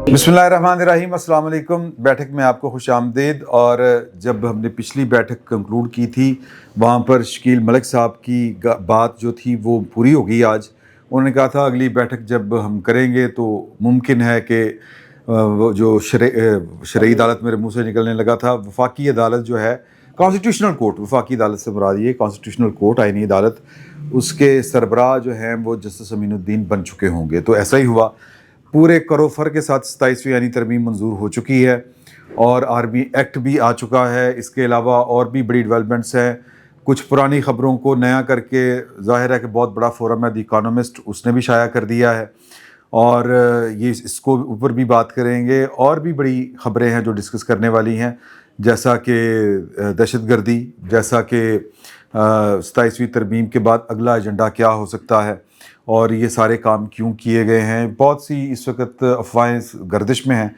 بسم اللہ الرحمن الرحیم، السلام علیکم۔ بیٹھک میں آپ کو خوش آمدید۔ اور جب ہم نے پچھلی بیٹھک کنکلوڈ کی تھی وہاں پر شکیل ملک صاحب کی بات جو تھی وہ پوری ہو گئی آج۔ انہوں نے کہا تھا اگلی بیٹھک جب ہم کریں گے تو ممکن ہے کہ وہ جو شرعی عدالت میرے منہ سے نکلنے لگا تھا، وفاقی عدالت جو ہے، کانسٹیٹیوشنل کورٹ، وفاقی عدالت سے مراد یہ کانسٹیٹیوشنل کورٹ، آئینی عدالت، اس کے سربراہ جو ہیں وہ جسٹس امین الدین بن چکے ہوں گے۔ تو ایسا ہی ہوا، پورے کرو فر کے ساتھ 27ویں آئینی ترمیم منظور ہو چکی ہے اور آرمی ایکٹ بھی آ چکا ہے۔ اس کے علاوہ اور بھی بڑی ڈیولپمنٹس ہیں، کچھ پرانی خبروں کو نیا کر کے، ظاہر ہے کہ بہت بڑا فورم ہے دی اکانومسٹ، اس نے بھی شائع کر دیا ہے، اور یہ اس کو اوپر بھی بات کریں گے۔ اور بھی بڑی خبریں ہیں جو ڈسکس کرنے والی ہیں، جیسا کہ دہشت گردی، جیسا کہ 27ویں ترمیم کے بعد اگلا ایجنڈا کیا ہو سکتا ہے، اور یہ سارے کام کیوں کیے گئے ہیں۔ بہت سی اس وقت افواہیں گردش میں ہیں،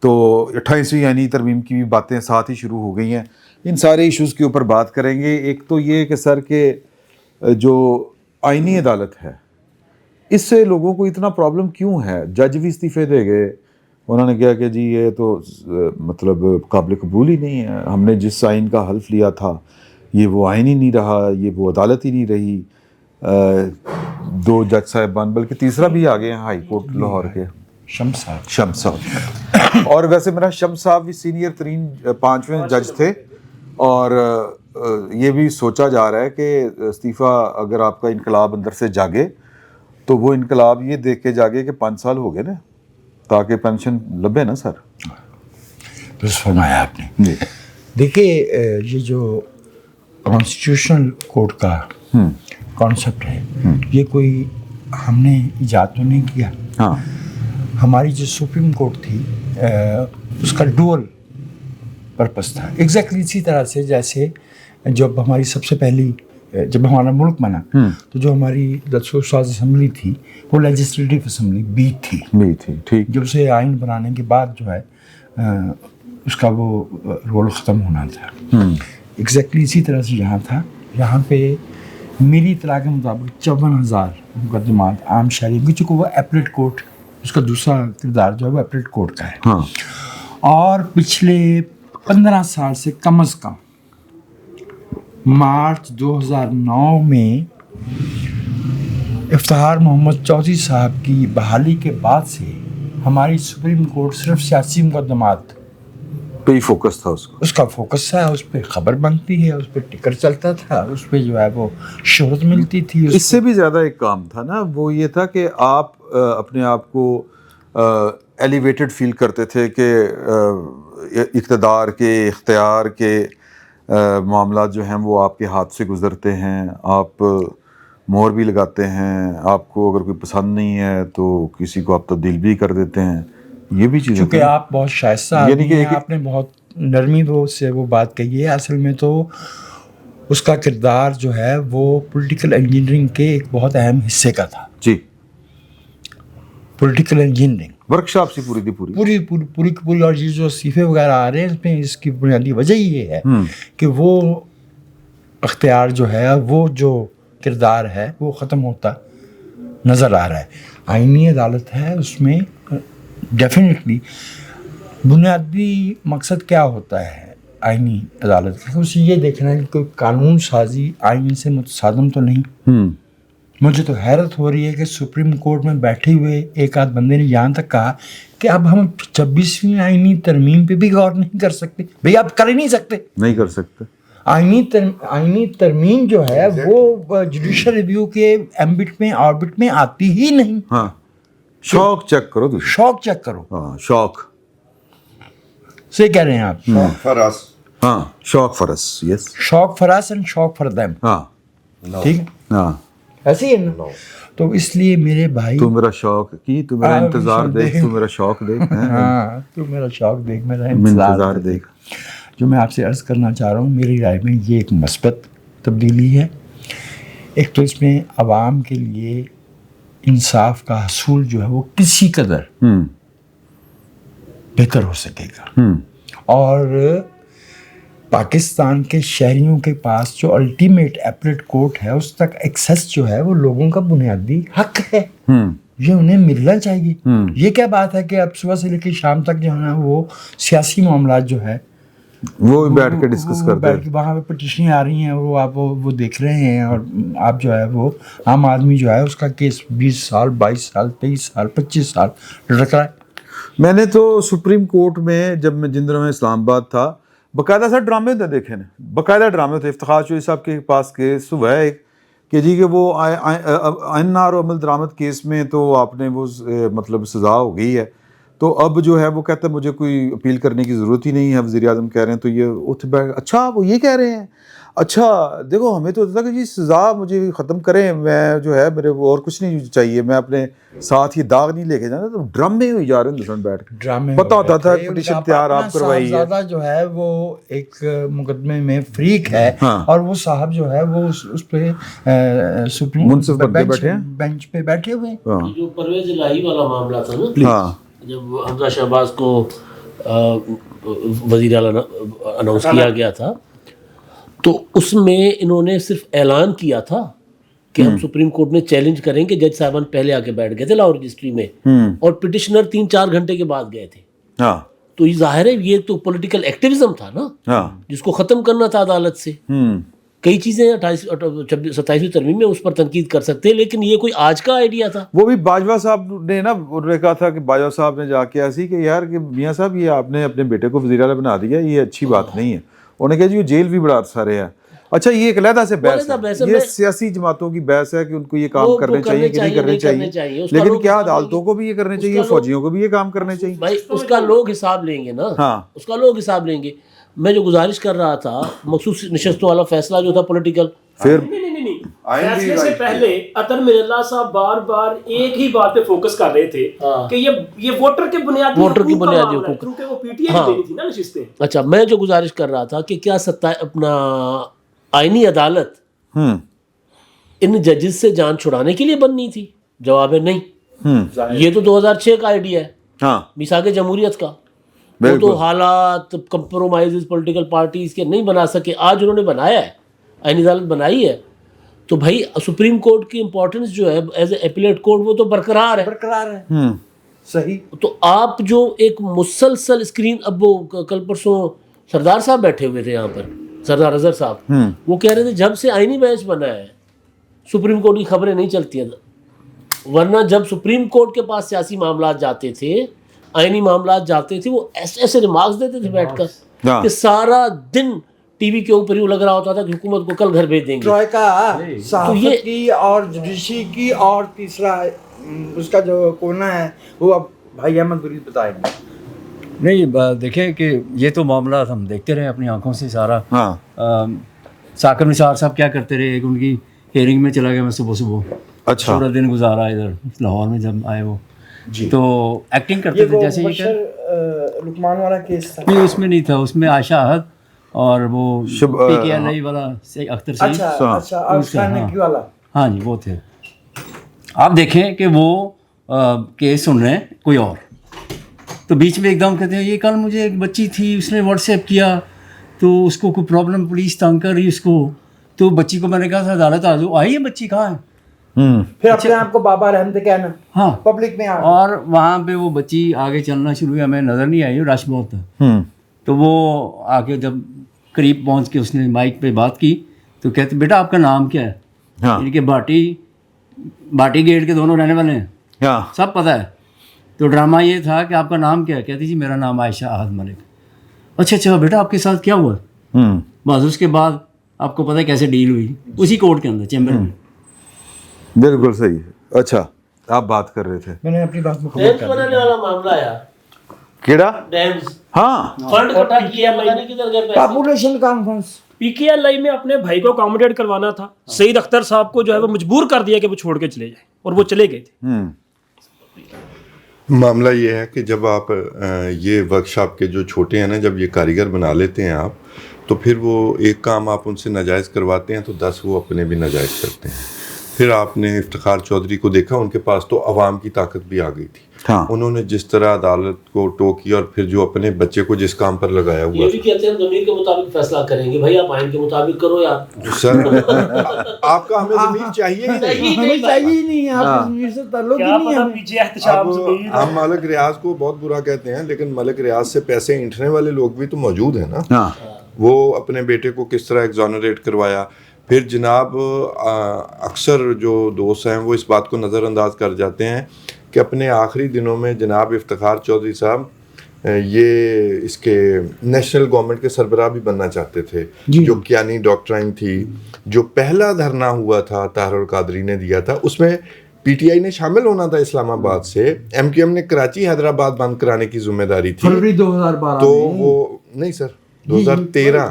تو 28ویں آئینی ترمیم کی بھی باتیں ساتھ ہی شروع ہو گئی ہیں۔ ان سارے ایشوز کے اوپر بات کریں گے۔ ایک تو یہ کہ سر کہ جو آئینی عدالت ہے، اس سے لوگوں کو اتنا پرابلم کیوں ہے؟ جج بھی استعفے دے گئے، انہوں نے کہا کہ جی یہ تو مطلب قابل قبول ہی نہیں ہے، ہم نے جس آئین کا حلف لیا تھا یہ وہ آئین ہی نہیں رہا، یہ وہ عدالت ہی نہیں رہی۔ 2 جج صاحبان، بلکہ تیسرا بھی آ گئے ہیں ہائی کورٹ لاہور کے، شمس صاحب۔ اور ویسے میرا شمس صاحب بھی سینئر ترین 5ویں جج تھے، اور یہ بھی سوچا جا رہا ہے کہ استعفیٰ اگر آپ کا انقلاب اندر سے جاگے تو وہ انقلاب یہ دیکھ کے جاگے کہ 5 سال ہو گئے نا، تاکہ پینشن لبے نا سر۔ درست فرمایا آپ نے۔ دیکھیے یہ جو کانسٹیٹیوشنل کورٹ کا کانسیپٹ ہے، یہ کوئی ہم نے ایجاد تو نہیں کیا۔ ہاں، ہماری جو سپریم کورٹ تھی اس کا ڈوئل پرپس تھا، ایگزیکٹلی اسی طرح سے جیسے جب ہماری سب سے پہلی جب ہمارا ملک بنا تو جو ہماری دستور ساز اسمبلی تھی وہ لیجسلیٹو اسمبلی بی تھی، ٹھیک۔ جب اسے آئین بنانے کے بعد جو ہے اس کا وہ رول ختم ہونا تھا۔ ایگزیکٹلی اسی طرح سے یہاں تھا۔ یہاں پہ میری اطلاع کے مطابق 54,000 مقدمات عام شہریوں کی، چونکہ وہ ایپلیٹ کورٹ، اس کا دوسرا کردار جو ہے وہ ایپلیٹ کورٹ کا ہے، اور پچھلے 15 سال سے کم از کم مارچ 2009 میں افتخار محمد چودھری صاحب کی بحالی کے بعد سے ہماری سپریم کورٹ صرف سیاسی مقدمات پہ ہی فوکس تھا، اس کا فوکس ہے، اس پہ خبر بنتی ہے، اس پہ ٹکر چلتا تھا، اس پہ جو ہے وہ شہرت ملتی تھی۔ اس سے بھی زیادہ ایک کام تھا نا، وہ یہ تھا کہ آپ اپنے آپ کو ایلیویٹڈ فیل کرتے تھے کہ اقتدار کے، اختیار کے معاملات جو ہیں وہ آپ کے ہاتھ سے گزرتے ہیں، آپ مہر بھی لگاتے ہیں، آپ کو اگر کوئی پسند نہیں ہے تو کسی کو آپ تبدیل بھی کر دیتے ہیں۔ یہ بھی چیزیں، چونکہ آپ بہت شائستہ آدمی ہیں، آپ نے بہت نرمی سے وہ بات کہی ہے۔ اصل میں تو اس کا کردار جو ہے وہ پولیٹیکل انجینئرنگ کے ایک بہت اہم حصے کا تھا۔ جی، پولیٹیکل انجینئرنگ ورکشاپ سی پوری پوری، اور یہ جو استعفے وغیرہ آ رہے ہیں اس میں اس کی بنیادی وجہ یہ ہے کہ وہ اختیار جو ہے، وہ جو کردار ہے وہ ختم ہوتا نظر آ رہا ہے۔ آئینی عدالت ہے، اس میں ڈیفینیٹلی بنیادی مقصد کیا ہوتا ہے آئینی عدالت کا، اسے یہ دیکھنا ہے کہ کوئی قانون سازی آئین سے متصادم تو نہیں۔ مجھے تو حیرت ہو رہی ہے کہ سپریم کورٹ میں بیٹھے ہوئے ایک آدھ بندے نے یہاں تک کہا کہ اب ہم 26ویں آئینی ترمیم پہ بھی غور نہیں کر سکتے۔ بھئی آپ کر ہی نہیں سکتے۔ آئینی ترمیم جو ہے وہ جوڈیشل ریویو کے ایمبٹ میں، آربٹ میں آتی ہی نہیں۔ ہاں، شوق چیک کرو، شوق سے کہہ رہے ہیں آپ، شوق فرس، یس، شوق فراس اینڈ شوق فار دیم، ٹھیک ہے، ہاں، ایسے ہی ہے نا۔ تو اس لیے میرے بھائی، تو میرا شوق کی، تو میرا انتظار دیکھ، تو میرا شوق دیکھ، ہاں، تو میرا شوق دیکھ، میرا انتظار دیکھ۔ جو میں آپ سے عرض کرنا چاہ رہا ہوں، میری رائے میں یہ ایک مثبت تبدیلی ہے۔ ایک تو اس میں عوام کے لیے انصاف کا حصول جو ہے وہ کسی قدر بہتر ہو سکے گا، اور پاکستان کے شہریوں کے پاس جو الٹیمیٹ ایپلیٹ کورٹ ہے اس تک ایکسیس جو ہے وہ لوگوں کا بنیادی حق ہے۔ یہ انہیں ملنا چاہیے. یہ کیا بات ہے کہ اب صبح سے لے کے شام تک جو ہے نا وہ سیاسی معاملات جو ہے وہ بیٹھ کے ڈسکس کرتے ہیں. بیٹھ کے وہاں پہ پٹیشنیں آ رہی ہیں, وہ آپ وہ دیکھ رہے ہیں, اور آپ جو ہے وہ عام آدمی جو ہے اس کا کیس 20 سال 22 سال 23 سال 25 سال لڑک رہا ہے. میں نے تو سپریم کورٹ میں جب میں جن دنوں میں اسلام آباد تھا باقاعدہ سر ڈرامے تھے, دیکھے نا باقاعدہ ڈرامے تھے. افتخار چوہدری صاحب کے پاس کیس ہوا ہے کہ جی کہ وہ INR و عمل درآمد کیس میں تو آپ نے وہ مطلب سزا ہو گئی ہے, تو اب جو ہے وہ کہتا ہے مجھے کوئی اپیل کرنے کی ضرورت ہی نہیں ہے. وزیر اعظم کہہ رہے ہیں تو یہ اٹھ بیٹھ, اچھا وہ یہ کہہ رہے ہیں, اچھا دیکھو ہمیں تو ہوتا تھا کہ جی سزا مجھے ختم کریں, میں جو ہے میرے کو اور کچھ نہیں چاہیے, میں اپنے ساتھ یہ داغ نہیں لے کے جانا. تو ڈرامے ہوئی جا رہے ہیں ہندوستان بیٹھ کے, ڈرامے پتہ ہوتا تھا پٹیشن تیار آپ کروائی ہے. صاحبزادہ جو ہے وہ ایک مقدمے میں فریق ہے, اور وہ صاحب جو ہے وہ اس پہ سپریم بینچ پہ بیٹھے ہوئے ہیں. جو پرویز الہی والا معاملہ تھا نا, جب حمزہ شہباز کو وزیر اعلیٰ اناؤنس کیا گیا تھا, تو اس میں انہوں نے صرف اعلان کیا تھا کہ ہم سپریم کورٹ میں چیلنج کریں گے. جج صاحبان پہلے آ کے بیٹھ گئے تھے لاہور رجسٹری میں, اور پٹیشنر 3-4 گھنٹے کے بعد گئے تھے. تو یہ ظاہر ہے یہ تو پولیٹیکل ایکٹیویزم تھا نا, جس کو ختم کرنا تھا عدالت سے. کئی چیزیں 27ویں ترمیم میں اس پر تنقید کر سکتے ہیں, لیکن یہ کوئی آج کا آئیڈیا تھا. وہ بھی باجوہ صاحب نے نا, انہوں نے کہا تھا کہ باجوہ صاحب نے جا کے ایسی کہ یار کہ میاں صاحب یہ آپ نے اپنے بیٹے کو وزیر اعلیٰ بنا دیا, یہ اچھی بات نہیں ہے. انہوں نے کہا جی یہ جیل بھی بڑا سارے ہیں. اچھا یہ ایک علیحدہ سے بحث ہے, یہ سیاسی جماعتوں کی بحث ہے کہ ان کو یہ کام کرنے چاہیے کہ نہیں کرنے چاہیے, لیکن کیا عدالتوں کو بھی یہ کرنے چاہیے, فوجیوں کو بھی یہ کام کرنے چاہیے. بھائی اس کا لوگ حساب لیں گے نا, اس کا لوگ حساب لیں گے. میں جو گزارش کر رہا تھا مخصوص نشستوں والا فیصلہ جو تھا پولیٹیکل, پھر فیصلے سے پہلے عطر مرزا صاحب بار بار ایک ہی بات پہ فوکس کر رہے تھے کہ یہ ووٹر کے بنیادی حقوق, کیونکہ وہ پی ٹی آئی کی دینی تھی نا نشستیں. اچھا میں جو گزارش کر رہا تھا کہ کیا اپنا آئینی عدالت ان ججز سے جان چھڑانے کے لیے بننی تھی؟ جواب ہے نہیں. یہ تو 2006 کا آئیڈیا ہے, میثاق جمہوریت کا. وہ تو حالات کمپرومائز پولیٹیکل پارٹیز کے نہیں بنا سکے, آج انہوں نے بنایا ہے, آئینی عدالت بنائی ہے. تو بھائی سپریم کورٹ کی امپورٹنس جو ہے ایز اے اپیلیٹ کورٹ وہ تو برقرار ہے. صحیح. تو آپ جو ایک مسلسل اسکرین, اب وہ کل پرسوں سردار صاحب بیٹھے ہوئے تھے یہاں پر, سردار اظہر صاحب, وہ کہہ رہے تھے جب سے آئینی بینچ بنا ہے سپریم کورٹ کی خبریں نہیں چلتی ہیں, ورنہ جب سپریم کورٹ کے پاس سیاسی معاملات جاتے تھے, آئینی معاملات جاتے تھے, وہ ایسے ایسے ریمارکس دیتے تھے بیٹھ کر کہ سارا دن ٹی وی کے اوپر یوں لگ رہا ہوتا تھا کہ حکومت کو کل گھر بھیج دیں گے. صحافت کی اور جوڈیشری کی, اور تیسرا اس کا جو کونا ہے وہ اب بھائی احمد گریز بتائیں گے. نہیں دیکھیں کہ یہ تو معاملات ہم دیکھتے رہے اپنی آنکھوں سے سارا. ثاقب نثار صاحب کیا کرتے رہے, ایک ان کی ہیئرنگ میں چلا گیا میں صبح, اچھا پورا دن گزارا ادھر لاہور میں جب آئے وہ, تو ایکٹنگ کرتے تھے جیسے یہ لقمان والا کیس تھا. نہیں اس میں نہیں تھا, اس میں عائشہ احد اور وہ PKI والا اختر سعید, ہاں جی وہ تھے. آپ دیکھیں کہ وہ کیس سن رہے ہیں کوئی اور, تو بیچ میں ایک دم کہتے ہیں یہ کل مجھے ایک بچی تھی اس نے واٹس ایپ کیا تو اس کو کوئی پرابلم, پولیس تنگ کر رہی اس کو, تو بچی کو میں نے کہا تھا عدالت آ جاؤ, آئی ہے بچی کہاں ہے, پھر اپنے آپ کو بابا رحمت کہنا, ہاں پبلک میں, اور وہاں پہ وہ بچی آگے چلنا شروع ہوئی, ہمیں نظر نہیں آئی, رش بہت تھا. تو وہ آ کے جب قریب پہنچ کے اس نے مائک پہ بات کی تو کہتے بیٹا آپ کا نام کیا ہے, یعنی کہ باٹی گیٹ کے دونوں رہنے والے ہیں, سب پتہ ہے. تو ڈرامہ یہ تھا کہ آپ کا نام کیا ہے, کہتی جی میرا نام عائشہ احد ملک. اچھا بیٹا آپ کے ساتھ کیا ہوا؟ بس اس کے بعد آپ کو پتہ ہے کیسے ڈیل ہوئی اسی کورٹ کے اندر چیمبر میں. بالکل صحیح. اچھا آپ بات کر رہے تھے, میں نے اپنی بات مکمل کر بنانے والا معاملہ آیا, کیڑا ڈیمز, ہاں فنڈ اکٹھا کیا, پتہ نہیں کدھر گئے پیسے. پاپولیشن کانفرنس PKI میں اپنے بھائی کو اکاموڈیٹ کروانا تھا, سعید اختر صاحب کو جو ہے وہ مجبور کر دیا کہ وہ چھوڑ کے چلے جائیں, اور وہ چلے گئے تھے. معاملہ یہ ہے کہ جب آپ یہ ورک شاپ کے جو چھوٹے ہیں نا, جب یہ کاریگر بنا لیتے ہیں آپ, تو پھر وہ ایک کام آپ ان سے ناجائز کرواتے ہیں تو 10 وہ اپنے بھی ناجائز کرتے ہیں. پھر آپ نے افتخار چودھری کو دیکھا, ان کے پاس تو عوام کی طاقت بھی آ گئی تھی. ہاں. انہوں نے جس طرح عدالت کو ٹو کیا اور پھر جو اپنے بچے کو جس کام پر لگایا ہوا, یہ بھی کہتے ہیں ضمیر کے مطابق فیصلہ کریں گے. بھائی آپ آئین کے مطابق کرو یار. سر آپ کا ہمیں ضمیر چاہیے ہی نہیں. ہمیں چاہیے ہی نہیں, آپ ضمیر سے تعلق ہی نہیں ہے. پیچھے احتشام ضمیر. ہم ملک ریاض کو بہت برا کہتے ہیں, لیکن ملک ریاض سے پیسے اینٹھنے والے لوگ بھی تو موجود ہیں نا. ہاں. وہ اپنے بیٹے کو کس طرح ایگزونریٹ کروایا. پھر جناب اکثر جو دوست ہیں وہ اس بات کو نظر انداز کر جاتے ہیں کہ اپنے آخری دنوں میں جناب افتخار چودھری صاحب یہ اس کے نیشنل گورنمنٹ کے سربراہ بھی بننا چاہتے تھے. جو کیانی ڈاکٹرائن تھی, جو پہلا دھرنا ہوا تھا طاہر القادری نے دیا تھا, اس میں پی ٹی آئی نے شامل ہونا تھا اسلام آباد سے. ایم کیو ایم نے کراچی حیدرآباد بند کرانے کی ذمہ داری تھی. فروری 2012 تو وہ نہیں سر 2013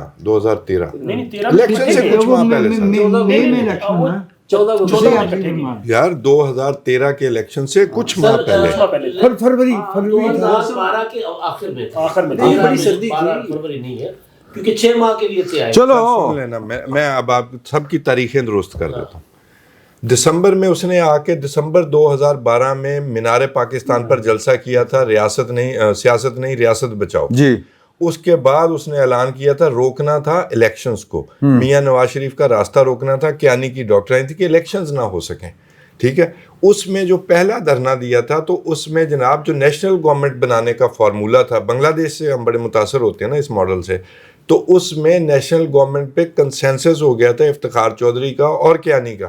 الیکشن سے کچھ ماہ پہلے یار 2013 کے الیکشن سے کچھ ماہ پہلے فروری 2012 کے آخر میں بڑی سردی تھی. فروری نہیں ہے کیونکہ 6 ماہ کے لیے تھے. چلو لینا میں اب آپ سب کی تاریخیں درست کر دیتا ہوں. دسمبر میں اس نے آ کے دسمبر 2012 میں مینار پاکستان پر جلسہ کیا تھا, سیاست نہیں ریاست بچاؤ. جی. اس کے بعد اس نے اعلان کیا تھا روکنا تھا الیکشنز کو, میاں نواز شریف کا راستہ روکنا تھا. کیانی کی ڈاکٹرائن تھی کہ الیکشنز نہ ہو سکیں. ٹھیک ہے, اس میں جو پہلا دھرنا دیا تھا تو اس میں جناب جو نیشنل گورنمنٹ بنانے کا فارمولا تھا, بنگلہ دیش سے ہم بڑے متاثر ہوتے ہیں نا اس ماڈل سے, تو اس میں نیشنل گورنمنٹ پہ کنسنسس ہو گیا تھا افتخار چودھری کا اور کیانی کا.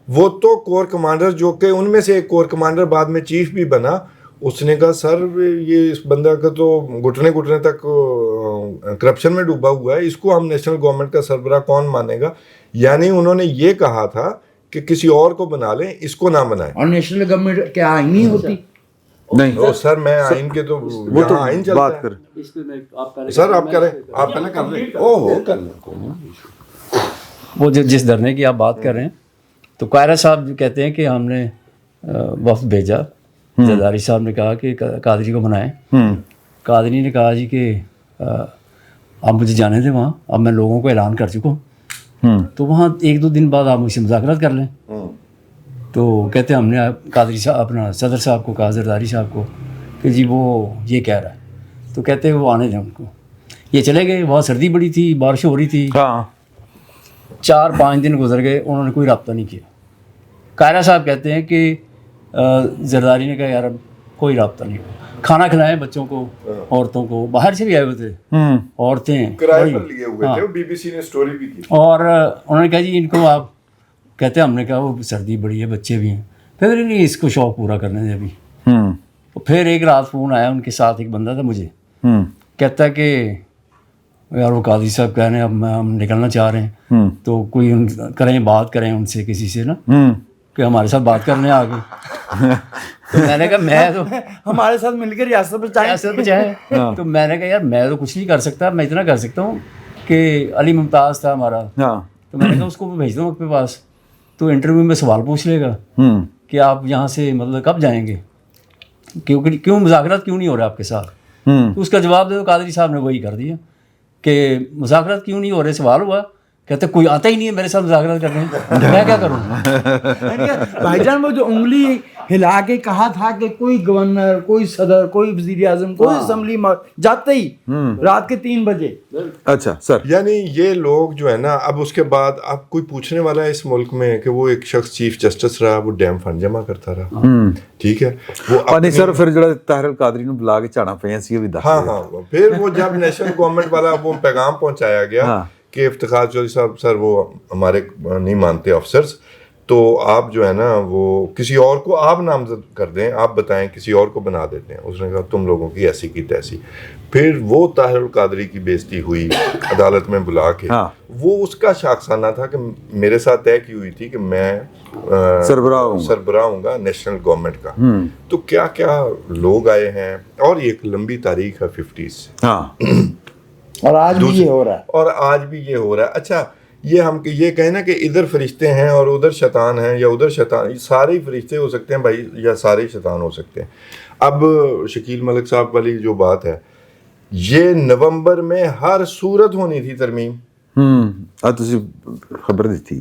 وہ تو کور کمانڈر, جو کہ ان میں سے ایک کور کمانڈر بعد میں چیف بھی بنا, اس نے کہا سر یہ اس بندہ کا تو گھٹنے تک کرپشن میں ڈوبا ہوا ہے, اس کو ہم نیشنل گورنمنٹ کا سربراہ کون مانے گا. یعنی انہوں نے یہ کہا تھا کہ کسی اور کو بنا لیں, اس کو نہ بنائیں. اور نیشنل گورنمنٹ کیا آئین نہیں ہوتی؟ نہیں سر میں آئین کے تو وہ تو آئین چلتا بات ہے. کر سر آپ کریں, آپ پہلے کر لیں. اوہ کر لیں. وہ جس دھرنے کی آپ بات کر رہے ہیں, تو قائرہ صاحب کہتے ہیں کہ ہم نے وفد بھیجا, زرداری صاحب نے کہا کہ قادری کو بنائیں. قادری نے کہا جی کہ آپ مجھے جانے دیں وہاں, اب میں لوگوں کو اعلان کر چکا ہوں, تو وہاں 1-2 دن بعد آپ مجھ سے مذاکرات کر لیں. تو کہتے ہیں ہم نے قادری صاحب اپنا صدر صاحب کو کہا, زرداری صاحب کو, کہ جی وہ یہ کہہ رہا ہے. تو کہتے ہیں وہ آنے دیں ان کو. یہ چلے گئے, وہاں سردی بڑی تھی, بارش ہو رہی تھی. 4-5 دن گزر گئے, انہوں نے کوئی رابطہ نہیں کیا. قائرہ صاحب کہتے ہیں کہ زرداری نے کہا یار اب کوئی رابطہ نہیں ہوا. کھانا کھلائیں بچوں کو, عورتوں کو, باہر سے بھی آئے ہوئے تھے عورتیں, کرائے پر لیے ہوئے تھے, بی بی سی نے سٹوری بھی کی. اور انہوں نے کہا جی ان کو آپ, کہتے ہیں ہم نے کہا وہ سردی بڑی ہے, بچے بھی ہیں, پھر نہیں اس کو شوق پورا کرنے دیں ابھی. پھر ایک رات فون آیا, ان کے ساتھ ایک بندہ تھا مجھے, کہتا کہ یار وہ قاضی صاحب کہہ رہے ہیں اب ہم نکلنا چاہ رہے ہیں, تو کوئی کریں بات کریں ان سے کسی سے نا, کہ ہمارے ساتھ بات کرنے آ گئے. تو میں نے کہا میں تو ہمارے ساتھ مل کے ریاست بچائیں. تو میں نے کہا یار میں تو کچھ نہیں کر سکتا, میں اتنا کر سکتا ہوں کہ علی ممتاز تھا ہمارا, تو میں نے کہا اس کو میں بھیج دوں اپنے پاس, تو انٹرویو میں سوال پوچھ لے گا کہ آپ یہاں سے مطلب کب جائیں گے, کیوں مذاکرات کیوں نہیں ہو رہے آپ کے ساتھ. تو اس کا جواب دے, قادری صاحب نے وہی کر دیا کہ مذاکرات کیوں نہیں ہو رہے. سوال ہوا, کہتے کوئی آتا ہی نہیں ہے میرے ساتھ مذاکرات کرنے, میں کیا کروں. بھائی جان وہ جو انگلی ہلا کے کہا تھا کہ کوئی گورنر, کوئی صدر, کوئی وزیر اعظم, کوئی اسمبلی جاتے ہی رات کے 3 بجے. اچھا سر, یعنی یہ لوگ جو ہے نا, اب اس کے بعد اب کوئی پوچھنے والا ہے اس ملک میں کہ وہ ایک شخص چیف جسٹس رہا, وہ ڈیم فنڈ جمع کرتا رہا. ٹھیک ہے, وہ نہیں سر پھر جڑا طاہر القادری نو بلا کے جانا پیا سی بھی دس. ہاں پھر وہ جب نیشنل گورنمنٹ والا وہ پیغام پہنچایا گیا کہ افتخار چودھری صاحب سر وہ ہمارے نہیں مانتے آفسرز, تو آپ جو ہے نا وہ کسی اور کو آپ نامزد کر دیں, آپ بتائیں کسی اور کو بنا دیتے ہیں. اس نے کہا تم لوگوں کی ایسی کی تیسی. پھر وہ طاہر القادری کی بےزتی ہوئی عدالت میں بلا کے. وہ اس کا شاخسانہ تھا کہ میرے ساتھ طے کی ہوئی تھی کہ میں سربراہ ہوں گا نیشنل گورنمنٹ کا. تو کیا کیا لوگ آئے ہیں, اور یہ ایک لمبی تاریخ ہے 50s سے, اور آج بھی یہ ہو رہا ہے, اور آج بھی یہ ہو رہا ہے. اچھا یہ ہم یہ کہیں نا کہ ادھر فرشتے ہیں اور ادھر شیطان ہیں, یا ادھر شیطان, سارے ہی فرشتے ہو سکتے ہیں بھائی, یا سارے ہی شیطان ہو سکتے ہیں. اب شکیل ملک صاحب والی جو بات ہے, یہ نومبر میں ہر صورت ہونی تھی ترمیم. ਤੁਸੀਂ ਖਬਰ ਦਿੱਤੀ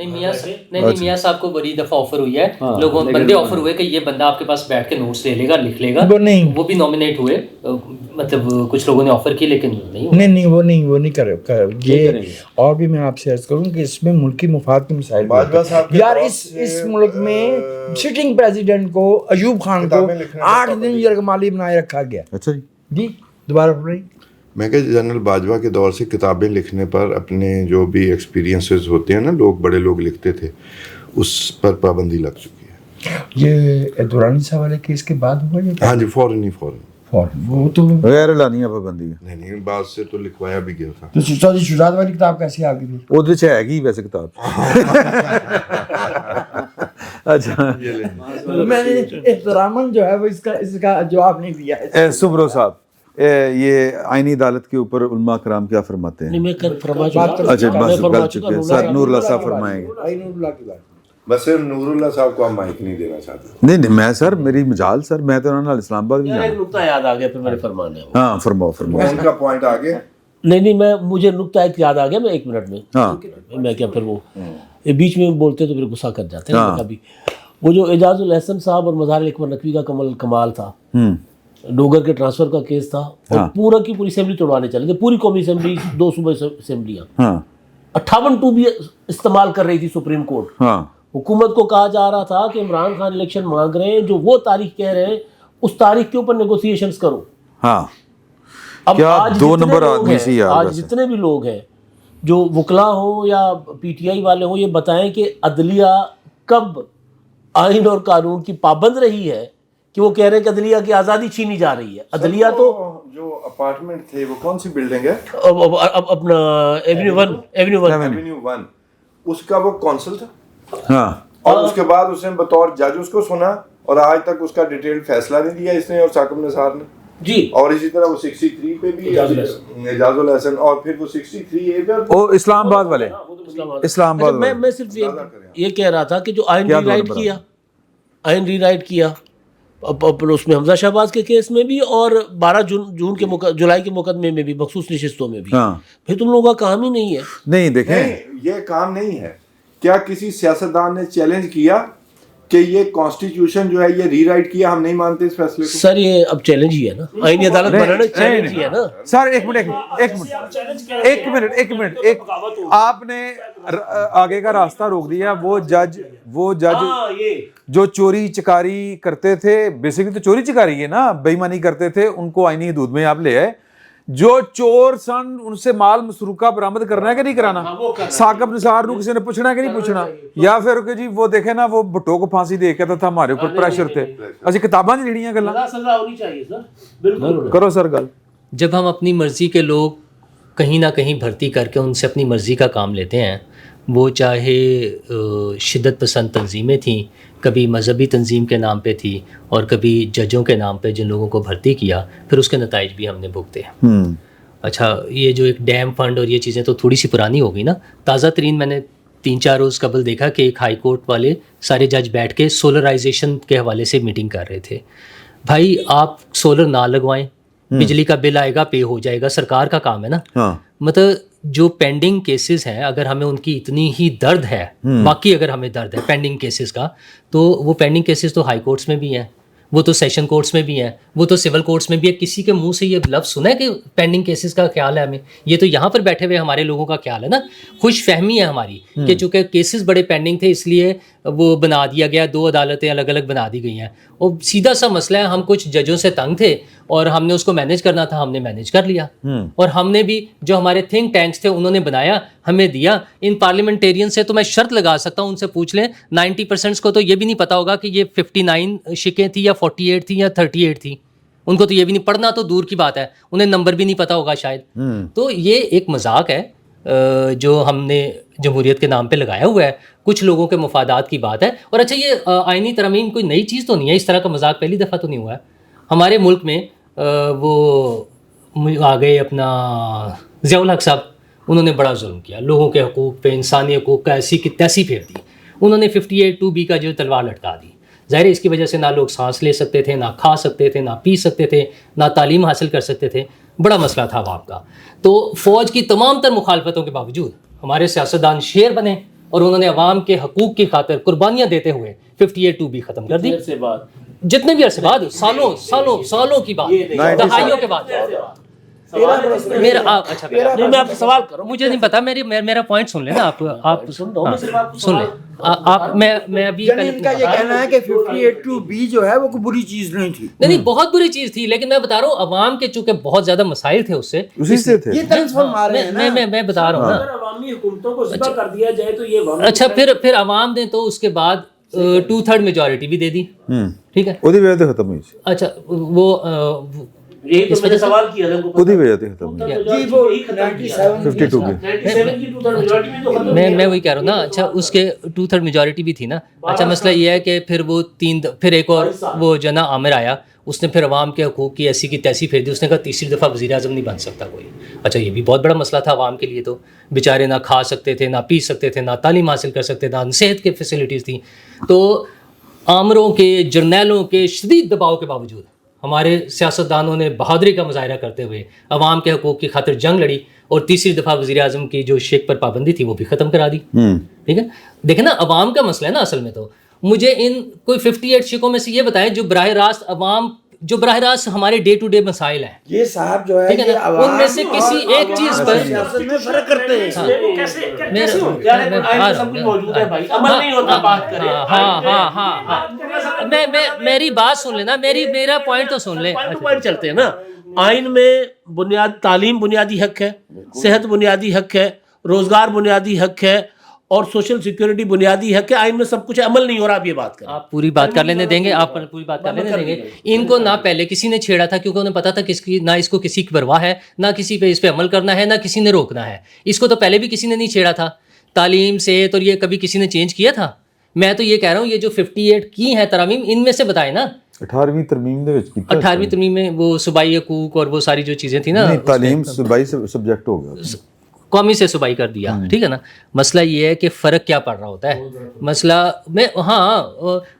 نہیں میاں صاحب کو بڑی دفعہ آفر ہوئی ہے, لوگوں بندے آفر ہوئے کہ یہ بندہ آپ کے پاس بیٹھ کے نوٹس لے لے گا, لکھ لے گا, وہ بھی نامینیٹ ہوئے, مطلب کچھ لوگوں نے آفر کی لیکن نہیں وہ نہیں کر یہ. اور بھی میں آپ سے عرض کروں کہ اس میں ملکی مفاد کے مسائل یار, اس ملک میں سٹنگ پریزیڈنٹ کو ایوب خان کو 8 دن یرغمالی بنائے رکھا گیا. اچھا جی دوبارہ پڑھ رہی. میں کہ جنرل باجوہ کے دور سے کتابیں لکھنے پر اپنے جو بھی ایکسپیرینسز ہوتے ہیں نا, لوگ بڑے لوگ لکھتے تھے, اس پر پابندی لگ چکی ہے. یہ دورانی صاحب والے کیس کے بعد ہوا یہ؟ ہاں جی, فوراً وہ تو غیر اعلانیہ پابندی ہے. نہیں بعد سے تو لکھوایا بھی گیا تھا. تو چودھری شہزاد والی کتاب کیسی آ گئی؟ وہ تو ہے گی ویسے کتاب. اچھا میں نے احتراماً جو ہے وہ اس کا جواب نہیں دیا ہے. سبرو صاحب, یہ آئینی عدالت کے اوپر علماء کرام کیا فرماتے ہیں؟ اچھا بس گل چکے ہیں سر, نور اللہ صاحب فرمائیں گے. بس صرف نور اللہ صاحب کو ہم مائک نہیں دینا چاہتے. نہیں میں سر, میری مجال سر, میں تو انہوں نے اسلام آباد بھی ایک نقطہ یاد آ گیا پھر میرے فرمانے. ہاں فرماؤ. ان کا پوائنٹ آگے. نہیں میں مجھے نقطہ ایک یاد آ گیا, میں 1 منٹ میں. ہاں میں کیا پھر وہ بیچ میں بولتے تو پھر غصہ کر جاتے ہیں کبھی. وہ جو اعجاز الحسن صاحب اور مظہر اکمل نقوی کا کمال تھا, ڈوگر کے ٹرانسفر کا کیس تھا, اور پورا کی پوری اسمبلی توڑوانے چلے تھے, پوری قومی اسمبلی, 2 صوبائی اسمبلیاں, 58 بھی استعمال کر رہی تھی سپریم کورٹ. حکومت کو کہا جا رہا تھا کہ عمران خان الیکشن مانگ رہے ہیں, جو وہ تاریخ کہہ رہے ہیں اس تاریخ کے اوپر نیگوسیشنز کرو. اب آج جتنے بھی لوگ ہیں جو وکلا ہوں یا پی ٹی آئی والے ہوں, یہ بتائیں کہ عدلیہ کب آئین اور قانون کی پابند رہی ہے کہ وہ کہہ رہے ہیں کہ عدلیہ کی آزادی چھینی جا رہی ہے. عدلیہ تو جو اپارٹمنٹ تھے وہ کون سی بلڈنگ ہے؟ اپنا ایونیو 1 اس کا وہ کونسل تھا. اور اس کے بعد اس نے بطور جج اس کو سنا, اور آج تک اس کا ڈیٹیل فیصلہ نہیں دیا اس نے اور ثاقب نثار نے. جی, اور اسی طرح وہ 63 پہ بھی اعجاز الحسن, اور پھر وہ 63A پہ وہ اسلام آباد والے. اسلام آباد میں صرف یہ کہہ رہا تھا کہ جو آئین ری رائٹ کیا اس میں حمزہ شہباز کے کیس میں بھی, اور 12 جولائی کے مقدمے میں بھی, مخصوص نشستوں میں بھی, پھر تم لوگوں کا کام ہی نہیں ہے. نہیں دیکھیں, یہ کام نہیں ہے. کیا کسی سیاستدان نے چیلنج کیا کہ یہ کانسٹیٹیوشن جو ہے یہ ری رائٹ کیا, ہم نہیں مانتے اس فیصلے کو؟ سر یہ اب چیلنج ہی ہے نا, آئینی عدالت بنانا چیلنج ہی ہے نا. سر ایک منٹ, آپ نے آگے کا راستہ روک دیا. وہ جج جو چوری چکاری کرتے تھے, بیسیکلی تو چوری چکاری ہے نا, بے ایمانی کرتے تھے, ان کو آئینی حدود میں آپ لے آئے. جو چور سن ان سے مال مسروقہ برآمد کرنا ہے کہ نہیں کرانا, ثاقب نثار نو کسی نے پوچھنا ہے کہ نہیں پوچھنا, یا پھر کہ جی وہ دیکھیں نا وہ بھٹو کو پھانسی دے کے تھا, ہمارے اوپر پریشر تھے. اچھا کتاباں جڑیاں گلاں کرو سر گل. جب ہم اپنی مرضی کے لوگ کہیں نہ کہیں بھرتی کر کے ان سے اپنی مرضی کا کام لیتے ہیں, وہ چاہے شدت پسند تنظیمیں تھیں, کبھی مذہبی تنظیم کے نام پہ تھی, اور کبھی ججوں کے نام پہ جن لوگوں کو بھرتی کیا, پھر اس کے نتائج بھی ہم نے بھگتے ہیں. اچھا یہ جو ایک ڈیم فنڈ اور یہ چیزیں تو تھوڑی سی پرانی ہو گئی نا. تازہ ترین میں نے 3-4 روز قبل دیکھا کہ ایک ہائی کورٹ والے سارے جج بیٹھ کے سولرائزیشن کے حوالے سے میٹنگ کر رہے تھے. بھائی آپ سولر نہ لگوائیں, بجلی کا بل آئے گا, پے ہو جائے گا, سرکار کا کام ہے نا. مطلب جو پینڈنگ کیسز ہیں, اگر ہمیں ان کی اتنی ہی درد ہے, باقی اگر ہمیں درد ہے پینڈنگ کیسز کا, تو وہ پینڈنگ کیسز تو ہائی کورٹس میں بھی ہیں, وہ تو سیشن کورٹس میں بھی ہیں, وہ تو سول کورٹس میں بھی ہے. کسی کے منہ سے یہ لفظ سنا ہے کہ پینڈنگ کیسز کا خیال ہے ہمیں؟ یہ تو یہاں پر بیٹھے ہوئے ہمارے لوگوں کا خیال ہے نا. خوش فہمی ہے ہماری کہ چونکہ کیسز بڑے پینڈنگ تھے اس لیے وہ بنا دیا گیا, 2 عدالتیں الگ الگ بنا دی گئی ہیں. اور سیدھا سا مسئلہ ہے, ہم کچھ ججوں سے تنگ تھے اور ہم نے اس کو مینیج کرنا تھا, ہم نے مینیج کر لیا. اور ہم نے بھی جو ہمارے تھنک ٹینکس تھے انہوں نے بنایا, ہمیں دیا. ان پارلیمنٹیرین سے تو میں شرط لگا سکتا ہوں, ان سے پوچھ لیں 90% کو تو یہ بھی نہیں پتا ہوگا کہ یہ 59 شکیں تھی یا 48 تھی یا 38 تھی. ان کو تو یہ بھی نہیں, پڑھنا تو دور کی بات ہے, انہیں نمبر بھی نہیں پتا ہوگا شاید. تو یہ ایک مذاق ہے جو ہم نے جمہوریت کے نام پہ لگایا ہوا ہے, کچھ لوگوں کے مفادات کی بات ہے. اور اچھا یہ آئینی ترمیم کوئی نئی چیز تو نہیں ہے, اس طرح کا مذاق پہلی دفعہ تو نہیں ہوا ہے ہمارے ملک میں. وہ آ گئے اپنا ضیاء الحق صاحب, انہوں نے بڑا ظلم کیا لوگوں کے حقوق پہ, انسانی حقوق کا ایسی کی تیسی پھیر دی. انہوں نے 58(2)B کا جو تلوار لٹکا دی. ظاہر ہے اس کی وجہ سے نہ لوگ سانس لے سکتے تھے, نہ کھا سکتے تھے, نہ پی سکتے تھے, نہ تعلیم حاصل کر سکتے تھے. بڑا مسئلہ تھا عوام کا. تو فوج کی تمام تر مخالفتوں کے باوجود ہمارے سیاستدان شیر بنے اور انہوں نے عوام کے حقوق کی خاطر قربانیاں دیتے ہوئے 58(2) بھی ختم کر دی. سے بعد جتنے بھی عرصے بعد سالوں کی بات, دہائیوں کے بعد. میرا اچھا میں آپ سے سوال کروں, مجھے نہیں پتا, میرا پوائنٹ سن لیں نا آپ سن لیں آپ. میں ابھی ان کا یہ کہنا ہے کہ 58(2) جو ہے وہ کوئی بری چیز نہیں تھی. نہیں بہت بری چیز تھی, لیکن میں بتا رہا ہوں عوام کے چونکہ بہت زیادہ مسائل تھے اس سے, اسی سے تھے. یہ طرز فرما رہے ہیں نا. میں بتا رہا ہوں نا. اگر عوامی حکومتوں کو ذبح کر دیا جائے تو یہ عوامی اچھا پھر عوام نے تو اس کے بعد 2/3 میجورٹی بھی دے دی, ٹھیک ہے. ਉਹਦੀ ਵਜ੍ਹਾ ਤੇ ਖਤਮ ਹੋਈ ਸੀ. اچھا وہ یہی تو میں نے سوال کیا تھا, ਉਹਦੀ ਵਜ੍ਹਾ ਤੇ ਖਤਮ ਹੋਈ جی وہ 52 کی. 97 کی 2/3 میجورٹی میں تو ختم. میں وہی کہہ رہا ہوں نا. اچھا اس کے 2/3 میجورٹی بھی تھی نا. اچھا مسئلہ یہ ہے کہ پھر وہ پھر ایک اور وہ جو نا عامر آیا, اس نے پھر عوام کے حقوق کی ایسی کی تیسی پھیر دی. اس نے کہا تیسری دفعہ وزیر اعظم نہیں بن سکتا کوئی. اچھا یہ بھی بہت بڑا مسئلہ تھا عوام کے لیے. تو بیچارے نہ کھا سکتے تھے, نہ پی سکتے تھے, نہ تعلیم حاصل کر سکتے تھے, نہ صحت کی فیسلٹیز تھیں. تو آمروں کے, جرنیلوں کے شدید دباؤ کے باوجود ہمارے سیاستدانوں نے بہادری کا مظاہرہ کرتے ہوئے عوام کے حقوق کی خاطر جنگ لڑی, اور تیسری دفعہ وزیر اعظم کی جو شیک پر پابندی تھی وہ بھی ختم کرا دی. ٹھیک ہے. دیکھیں نا عوام کا مسئلہ ہے نا اصل میں. تو مجھے ان کوئی 58 شیکوں میں سے یہ بتائیں جو براہ راست عوام, جو براہ راست ہمارے ڈے ٹو ڈے مسائل ہیں, یہ صاحب جو ہے ٹھیک ہے نا, ان میں سے کسی ایک چیز پر سیاست میں فرق کرتے ہیں. سب کچھ موجود ہے بھائی, عمل نہیں ہوتا, بات کریں. ہاں میری بات سن لینا, میرا پوائنٹ تو سن لیں. پوائنٹ چلتے ہیں نا. آئین میں تعلیم بنیادی حق ہے, صحت بنیادی حق ہے, روزگار بنیادی حق ہے, اور سوشل سیکیورٹی بنیادی حق ہے. آئین میں سب کچھ عمل نہیں ہو رہا. آپ یہ بات کریں, آپ پوری بات کر لینے دیں گے, آپ پوری بات کر لینے دیں گے. ان کو نہ پہلے کسی نے چھیڑا تھا, کیونکہ انہیں پتا تھا کہ نہ اس کو کسی کی پرواہ ہے, نہ کسی پہ اس پہ عمل کرنا ہے, نہ کسی نے روکنا ہے. اس کو تو پہلے بھی کسی نے نہیں چھیڑا تھا. تعلیم سے تو یہ کبھی کسی نے چینج کیا تھا. میں تو یہ کہہ رہا ہوں یہ جو 58 کی ہیں ترامیم, ان میں سے بتائیں نا. 18ویں ترمیم دے وچ کیتا 18ویں ترمیم میں وہ صوبائی حقوق اور وہ ساری جو چیزیں تھیں نا, تعلیم صوبائی سبجیکٹ ہو گیا, قومی سے صوبائی کر دیا. ٹھیک ہے نا. مسئلہ یہ ہے کہ فرق کیا پڑ رہا ہوتا ہے. مسئلہ میں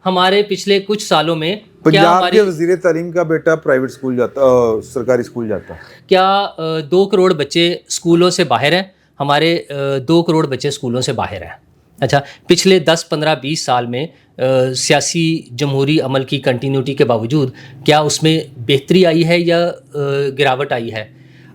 ہمارے پچھلے کچھ سالوں میں پنجاب کے وزیر تعلیم کا بیٹا پرائیویٹ اسکول جاتا, سرکاری اسکول جاتا, کیا 2 کروڑ بچے اسکولوں سے باہر ہیں. ہمارے 2 کروڑ بچے اسکولوں سے باہر ہیں. اچھا پچھلے 10 15 20 سال میں سیاسی جمہوری عمل کی کنٹینیوٹی کے باوجود کیا اس میں بہتری آئی ہے یا گراوٹ آئی ہے.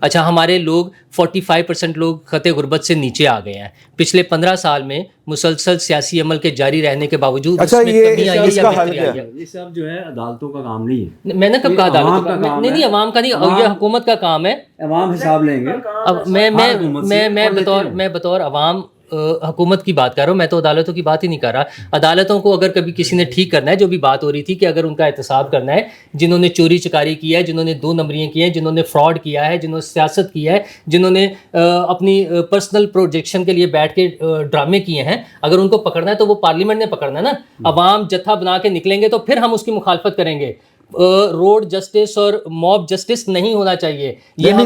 اچھا ہمارے لوگ 45% لوگ خطے غربت سے نیچے آ گئے ہیں. پچھلے 15 سال میں مسلسل سیاسی عمل کے جاری رہنے کے باوجود اس میں کمی آئی ہے یا بہتری آئی ہے. یہ سب جو ہے عدالتوں کا کام نہیں ہے. میں نے کب کہا عدالت کا کام نہیں, عوام کا نہیں, یہ حکومت کا کام ہے. عوام حساب لیں گے. اب میں بطور عوام حکومت کی بات کر رہا ہوں, میں تو عدالتوں کی بات ہی نہیں کر رہا. عدالتوں کو اگر کبھی کسی نے ٹھیک کرنا ہے, جو بھی بات ہو رہی تھی کہ اگر ان کا احتساب کرنا ہے, جنہوں نے چوری چکاری کی ہے, جنہوں نے 2 نمبریاں کی ہیں, جنہوں نے فراڈ کیا ہے, جنہوں نے سیاست کی ہے, جنہوں نے اپنی پرسنل پروجیکشن کے لیے بیٹھ کے ڈرامے کیے ہیں, اگر ان کو پکڑنا ہے تو وہ پارلیمنٹ نے پکڑنا ہے نا. عوام جتھا بنا کے نکلیں گے تو پھر ہم اس کی مخالفت کریں گے. روڈ جسٹس اور موب جسٹس نہیں ہونا چاہیے. یہ ہم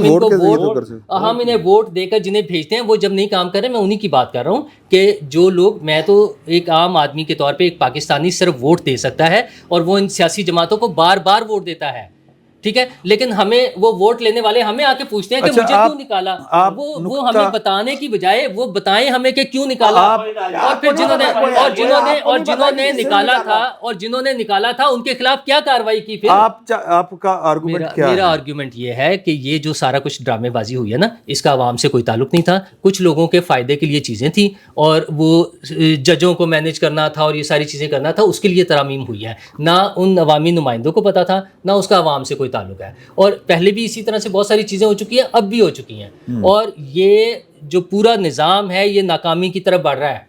انہیں ووٹ دے کر جنہیں بھیجتے ہیں وہ جب نہیں کام کر رہے, میں انہی کی بات کر رہا ہوں کہ جو لوگ, میں تو ایک عام آدمی کے طور پہ ایک پاکستانی صرف ووٹ دے سکتا ہے اور وہ ان سیاسی جماعتوں کو بار بار ووٹ دیتا ہے. ٹھیک ہے, لیکن ہمیں وہ ووٹ لینے والے ہمیں آ کے پوچھتے ہیں کہ مجھے کیوں نکالا. وہ ہمیں بتانے کی بجائے وہ بتائیں ہمیں کہ کیوں نکالا. اور پھر جنہوں نے نکالا تھا ان کے خلاف کیا کارروائی کی. پھر آپ کا آرگومنٹ کیا ہے؟ میرا آرگومنٹ یہ ہے کہ یہ جو سارا کچھ ڈرامے بازی ہوئی ہے نا, اس کا عوام سے کوئی تعلق نہیں تھا. کچھ لوگوں کے فائدے کے لیے چیزیں تھیں, اور وہ ججوں کو مینیج کرنا تھا اور یہ ساری چیزیں کرنا تھا, اس کے لیے ترامیم ہوئی ہے. نہ ان عوامی نمائندوں کو پتا تھا, نہ اس کا عوام سے کوئی تعلق ہے. اور پہلے بھی اسی طرح سے بہت ساری چیزیں ہو چکی ہیں, اب بھی ہو چکی ہیں. اور یہ جو پورا نظام ہے یہ ناکامی کی طرف بڑھ رہا ہے.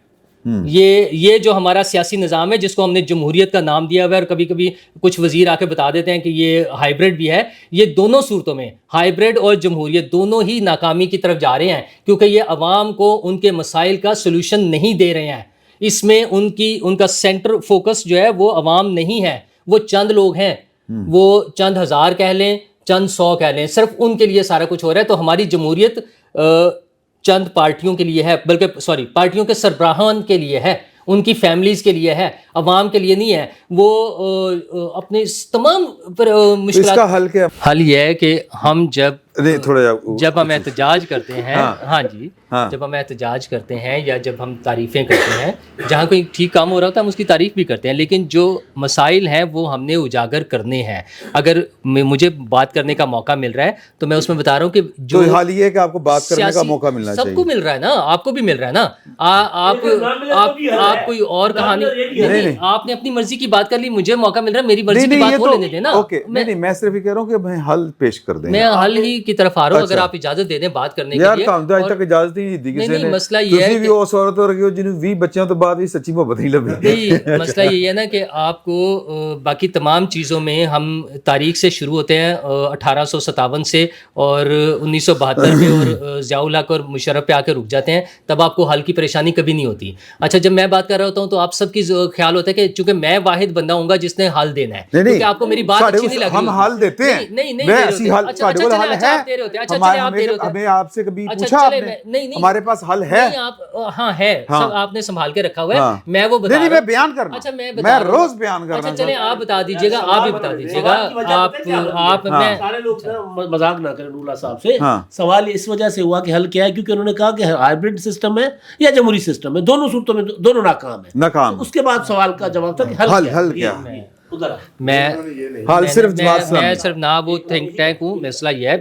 یہ جو ہمارا سیاسی نظام ہے جس کو ہم نے جمہوریت کا نام دیا ہوا ہے, اور کبھی کبھی کچھ وزیر آ کے بتا دیتے ہیں کہ یہ ہائیبرڈ بھی ہے, یہ دونوں صورتوں میں ہائیبرڈ اور جمہوریت دونوں ہی ناکامی کی طرف جا رہے ہیں, کیونکہ یہ عوام کو ان کے مسائل کا سلوشن نہیں دے رہے ہیں. اس میں ان کا سینٹر فوکس جو ہے وہ عوام نہیں ہے, وہ چند لوگ ہیں, وہ چند ہزار کہہ لیں, چند 100 کہہ لیں, صرف ان کے لیے سارا کچھ ہو رہا ہے. تو ہماری جمہوریت چند پارٹیوں کے لیے ہے, بلکہ پارٹیوں کے سربراہان کے لیے ہے, ان کی فیملیز کے لیے ہے, عوام کے لیے نہیں ہے. وہ اپنے تمام مشکلات کا حل کیا؟ حل یہ ہے کہ ہم جب نہیں تھوڑا جب ہم احتجاج کرتے ہیں، ہاں جی، جب ہم احتجاج کرتے ہیں یا جب ہم تعریفیں کرتے ہیں، جہاں کوئی ٹھیک کام ہو رہا ہوتا ہے ہم اس کی تعریف بھی کرتے ہیں، لیکن جو مسائل ہیں وہ ہم نے اجاگر کرنے ہیں. اگر مجھے بات کرنے کا موقع مل رہا ہے تو میں اس میں بتا رہا ہوں کہ جو حال یہ ہے کہ آپ کو بات کرنے کا موقع ملنا چاہیے. سب کو مل رہا ہے نا، آپ کو بھی مل رہا ہے نا. آپ کوئی اور کہانی نہیں، آپ نے اپنی مرضی کی بات کر لی، مجھے موقع مل رہا ہے میری مرضی کی بات ہو لینے دیں نا. نہیں میں صرف یہ کہہ رہا ہوں کہ ہمیں حل پیش کر دیں. میں حل ہی کی طرف آ رہا ہوں، اگر آپ اجازت دے دیں بات کرنے کے لیے. یار آج تک اجازت ہی نہیں دی کسی نے. مسئلہ یہ ہے کہ اس عورت ہو رہی ہو جنہوں 20 بچوں تو بعد بھی سچی محبت نہیں لبھی. مسئلہ یہ ہے نا کہ آپ کو باقی تمام چیزوں میں ہم تاریخ سے شروع ہوتے ہیں 1857 سے اور 1972 میں اور ضیاء الحق اور مشرف پہ آ کے رک جاتے ہیں، تب آپ کو حل کی پریشانی کبھی نہیں ہوتی. اچھا جب میں بات کر رہا ہوتا ہوں تو آپ سب کی خیال ہوتا ہے کہ چونکہ میں واحد بندہ ہوں گا جس نے حل دینا ہے، کیونکہ آپ کو میری بات اچھی نہیں لگ رہی. ہم حل دیتے ہیں. ہمیں آپ سے کبھی پوچھا آپ نے ہمارے پاس حل ہے؟ ہاں ہے، سب آپ نے سنبھال کے رکھا ہوا ہے. میں وہ بتا میں بیان کرنا. اچھا میں روز بیان کرنا. اچھا چلیں آپ بتا دیجیے گا، آپ بھی بتا دیجیے گا. آپ میں سارے لوگ مذاق نہ کریں نور صاحب سے. سوال اس وجہ سے ہوا کہ حل کیا ہے کیونکہ انہوں نے کہا کہ ہائبرڈ سسٹم ہے یا جمہوری سسٹم ہے، دونوں صورتوں میں دونوں ناکام ہیں. اس کے بعد سوال کا جواب تھا کہ حل کیا. میں صرف نہ وہ تھنک ٹینک ہوں. مسئلہ یہ ہے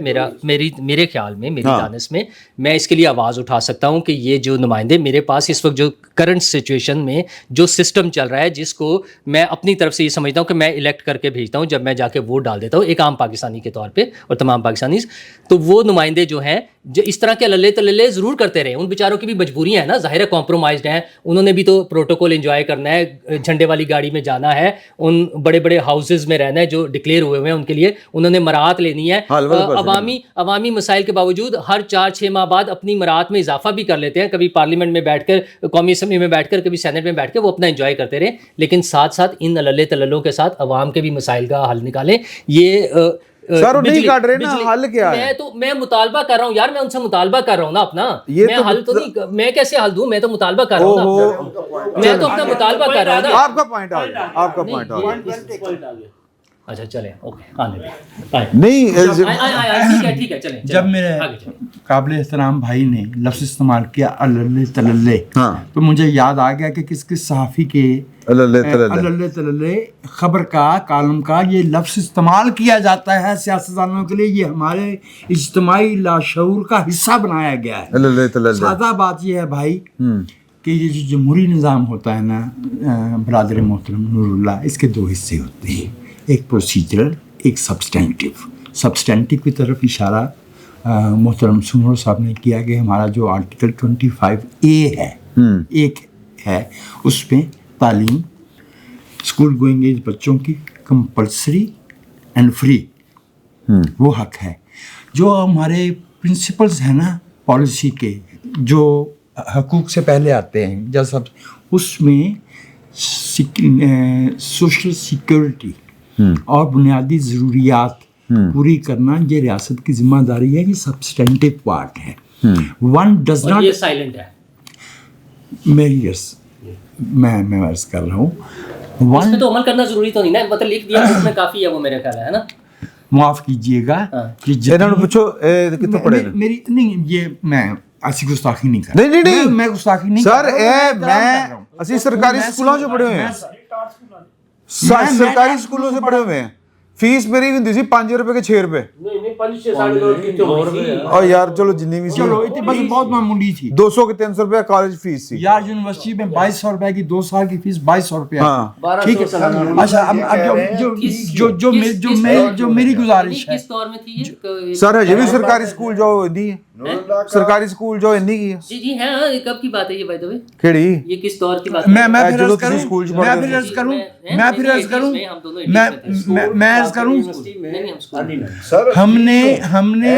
میرے خیال میں، میری دانش میں اس کے لیے آواز اٹھا سکتا ہوں کہ یہ جو نمائندے میرے پاس اس وقت جو کرنٹ سچویشن میں جو سسٹم چل رہا ہے، جس کو میں اپنی طرف سے یہ سمجھتا ہوں کہ میں الیکٹ کر کے بھیجتا ہوں جب میں جا کے ووٹ ڈال دیتا ہوں ایک عام پاکستانی کے طور پہ اور تمام پاکستانی، تو وہ نمائندے جو ہیں جو اس طرح کے للے تللے ضرور کرتے رہے. ان بیچاروں کی بھی مجبوریاں ہیں نا، ظاہر ہے کمپرومائزڈ ہیں، انہوں نے بھی تو پروٹوکول انجوائے کرنا ہے، جھنڈے والی گاڑی میں جانا ہے، ان بڑے بڑے ہاؤسز میں رہنا ہے جو ڈکلیئر ہوئے ہوئے ہیں، ان کے لیے انہوں نے مراعات لینی ہے. عوامی مسائل کے باوجود ہر 4-6 ماہ بعد اپنی مراعات میں اضافہ بھی کر لیتے ہیں، کبھی پارلیمنٹ میں بیٹھ کر، قومی اسمبلی میں بیٹھ کر، کبھی سینٹ میں بیٹھ کے وہ اپنا انجوائے کرتے رہے. لیکن ساتھ ساتھ ان للے تللوں کے ساتھ عوام کے بھی مسائل کا حل نکالیں. یہ سر نہیں کاٹ رہے نا، حل کیا ہے؟ میں مطالبہ کر رہا ہوں یار، میں ان سے مطالبہ کر رہا ہوں نا اپنا. میں حل تو نہیں، میں کیسے حل دوں؟ میں تو مطالبہ کر رہا ہوں نا، میں تو اپنا مطالبہ کر رہا ہوں نا. آپ کا پوائنٹ آ گیا، آپ کا پوائنٹ آ گیا. اچھا چلیں اوکے نہیں ٹھیک ہے چلیں. جب میرے قابل احترام بھائی نے لفظ استعمال کیا اللے تللے، تو مجھے یاد آ گیا کہ کس صحافی کے اللے تللے خبر کا کالم کا یہ لفظ استعمال کیا جاتا ہے سیاستدانوں کے لیے. یہ ہمارے اجتماعی لاشعور کا حصہ بنایا گیا ہے. سادہ بات یہ ہے بھائی کہ یہ جو جمہوری نظام ہوتا ہے نا برادر محترم نور اللہ، اس کے 2 حصے ہوتے ہیں، ایک پروسیجرل، ایک سبسٹینٹیو کی طرف اشارہ محترم سمر صاحب نے کیا کہ ہمارا جو آرٹیکل 25A ہے ایک ہے، اس میں تعلیم اسکول گوئنگ ایج بچوں کی کمپلسری اینڈ فری وہ حق ہے. جو ہمارے پرنسپلز ہیں نا پالیسی کے، جو حقوق سے پہلے آتے ہیں جیسا اس میں سوشل سیکورٹی اور بنیادی ضروریات پوری کرنا یہ ریاست کی ذمہ داری ہے. یہ سبسٹینٹیو پارٹ ہے. ون ڈز ناٹ، یہ سائلنٹ ہے میری میں عرض کر رہا ہوں، اس پہ تو عمل کرنا ضروری تو نہیں نا، مطلب لکھ دیا اس میں کافی ہے، وہ میرا خیال ہے نا. معاف کیجیے گا کہ پوچھو کتنے پڑھے میری نہیں، یہ میں ایسی گستاخی نہیں کر رہا. نہیں میں گستاخی نہیں سر، میں اسی سرکاری اسکولوں سے پڑھے ہوئے ہیں، سرکاری اسکولوں سے پڑھے ہوئے ہیں. فیس میری ہوتی سی 5 روپے کے 6 روپے. اور یار چلو جتنی بھی چلو بس بہت معمولی تھی. 200 کے 300 روپے کالج فیس تھی یار. یونیورسٹی میں 2200 روپے کی 2 سال کی فیس 2200 روپے. ٹھیک ہے. اچھا اب جو میری گزارش ہے، کس دور میں تھی سر؟ یہ بھی سرکاری اسکول جو نہیں ہے، سرکاری اسکول جو نہیں کی ہے. جی ہاں، کب کی بات ہے یہ بائی دی وے؟ کیڑی یہ کس دور کی بات ہے؟ میں پھر عرض کروں ہم نے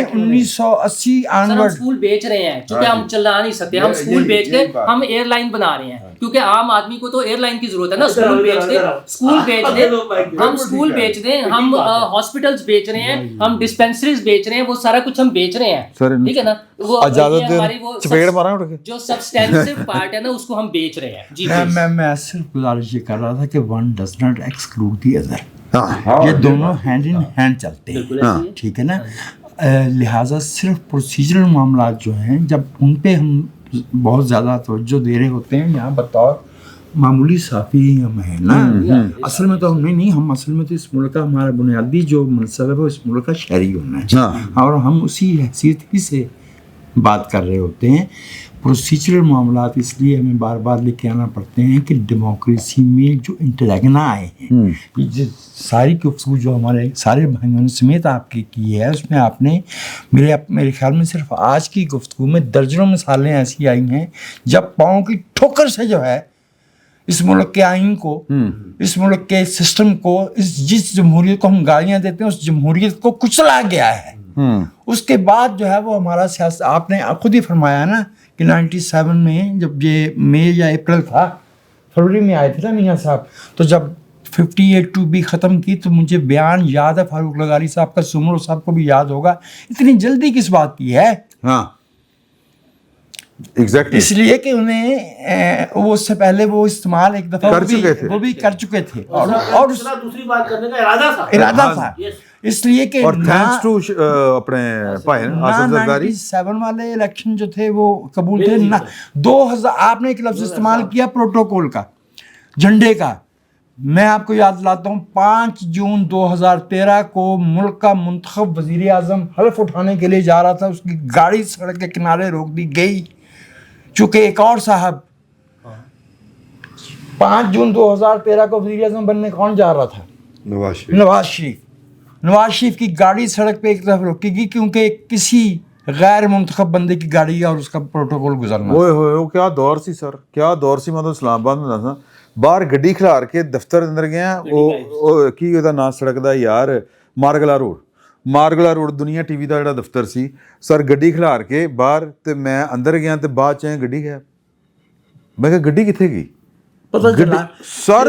1980 آنورڈ اسکول بیچ رہے ہیں کیونکہ ہم چلا نہیں سکتے. ہم اسکول بیچ کے ہم ایئر لائن بنا رہے ہیں کیونکہ عام آدمی کو تو ایئر لائن کی ضرورت ہے نا. اسکول بیچ دیں، ہم اسکول بیچ دیں، ہم ہاسپٹلس بیچ رہے ہیں، ہم ڈسپینسریز بیچ رہے ہیں، وہ سارا کچھ ہم بیچ رہے ہیں. ٹھیک ہے نا. وہ جو سبسٹینٹیو پارٹ ہے نا اس کو ہم بیچ رہے ہیں. جی میں صرف گزارش یہ کر رہا تھا کہ one does not exclude the other. یہ دونوں ہینڈ ان ہینڈ چلتے ہیں. ٹھیک ہے نا. لہٰذا صرف پروسیجرل معاملات جو ہیں جب ان پہ ہم بہت زیادہ توجہ دے رہے ہوتے ہیں یہاں بطور معمولی صحافی ہم ہیں نا، اصل میں تو ہم نہیں، ہم اصل میں تو اس ملک کا ہمارا بنیادی جو منصب ہے وہ اس ملک کا شہری ہونا ہے، اور ہم اسی حیثیت ہی سے بات کر رہے ہوتے ہیں۔ پروسیجرل معاملات اس لیے ہمیں بار بار لے کے آنا پڑتے ہیں کہ ڈیموکریسی میں جو انٹلیگنا آئے ہیں، ساری گفتگو جو ہمارے سارے بھائیوں سمیت آپ کی ہے، اس میں آپ نے میرے خیال میں صرف آج کی گفتگو میں درجنوں مثالیں ایسی آئی ہیں جب پاؤں کی ٹھوکر سے جو ہے اس ملک کے آئین کو، اس ملک کے سسٹم کو، جس جمہوریت کو ہم گالیاں دیتے ہیں اس جمہوریت کو کچلا گیا ہے۔ اس کے بعد جو ہے وہ ہمارا سیاست، آپ نے خود ہی فرمایا نا کہ 97 میں جب یہ مئی یا اپریل تھا، فروری میں آئے تھے نا میاں صاحب، تو جب 58(2) ختم کی تو مجھے بیان یاد ہے فاروق لغاری صاحب کا، سمر صاحب کو بھی یاد ہوگا، اتنی جلدی کس بات کی ہے؟ ہاں ایگزیکٹلی، اس لیے کہ انہیں وہ اس سے پہلے وہ استعمال ایک دفعہ وہ بھی کر چکے تھے، اور دوسری بات کرنے کا ارادہ تھا، اس لیے کہ اور تھینکس ٹو اپنے بھائی آصف زرداری 97 والے الیکشن جو تھے وہ قبول تھے نہ 2000، آپ نے ایک لفظ استعمال کیا پروٹوکول کا، جھنڈے کا، میں آپ کو یاد دلاتا ہوں 5 جون 2013 کو ملک کا منتخب وزیر اعظم حلف اٹھانے کے لیے جا رہا تھا، اس کی گاڑی سڑک کے کنارے روک دی گئی، چونکہ ایک اور صاحب 5 جون 2013 کو وزیر اعظم بننے کون جا رہا تھا؟ نواز شریف کی گاڑی سڑک پہ ایک طرف روکی گئی کیونکہ کسی غیر منتخب بندے کی گاڑی اور اس کا پروٹوکول گزرنا۔ وہ کیا دور سی سر، کیا دور سی، مطلب اسلام آباد میں دسنا باہر گڈی کھلار کے دفتر اندر گیا، وہ کی ਉਹਦਾ ਨਾਂ ਸੜਕ ਦਾ ਯਾਰ ਮਾਰਗਲਾ ਰੋਡ ਦੁਨੀਆ ਟੀਵੀ ਦਾ ਜਿਹੜਾ ਦਫ਼ਤਰ ਸੀ ਸਰ, ਗੱਡੀ ਖਿਲਾਰ ਕੇ ਬਾਹਰ ਤੇ ਮੈਂ ਅੰਦਰ ਗਿਆ ਤੇ ਬਾਅਦ ਚ ਗੱਡੀ ਹੈ, ਮੈਂ ਕਿਹਾ ਗੱਡੀ ਕਿੱਥੇ ਗਈ ਸਰ,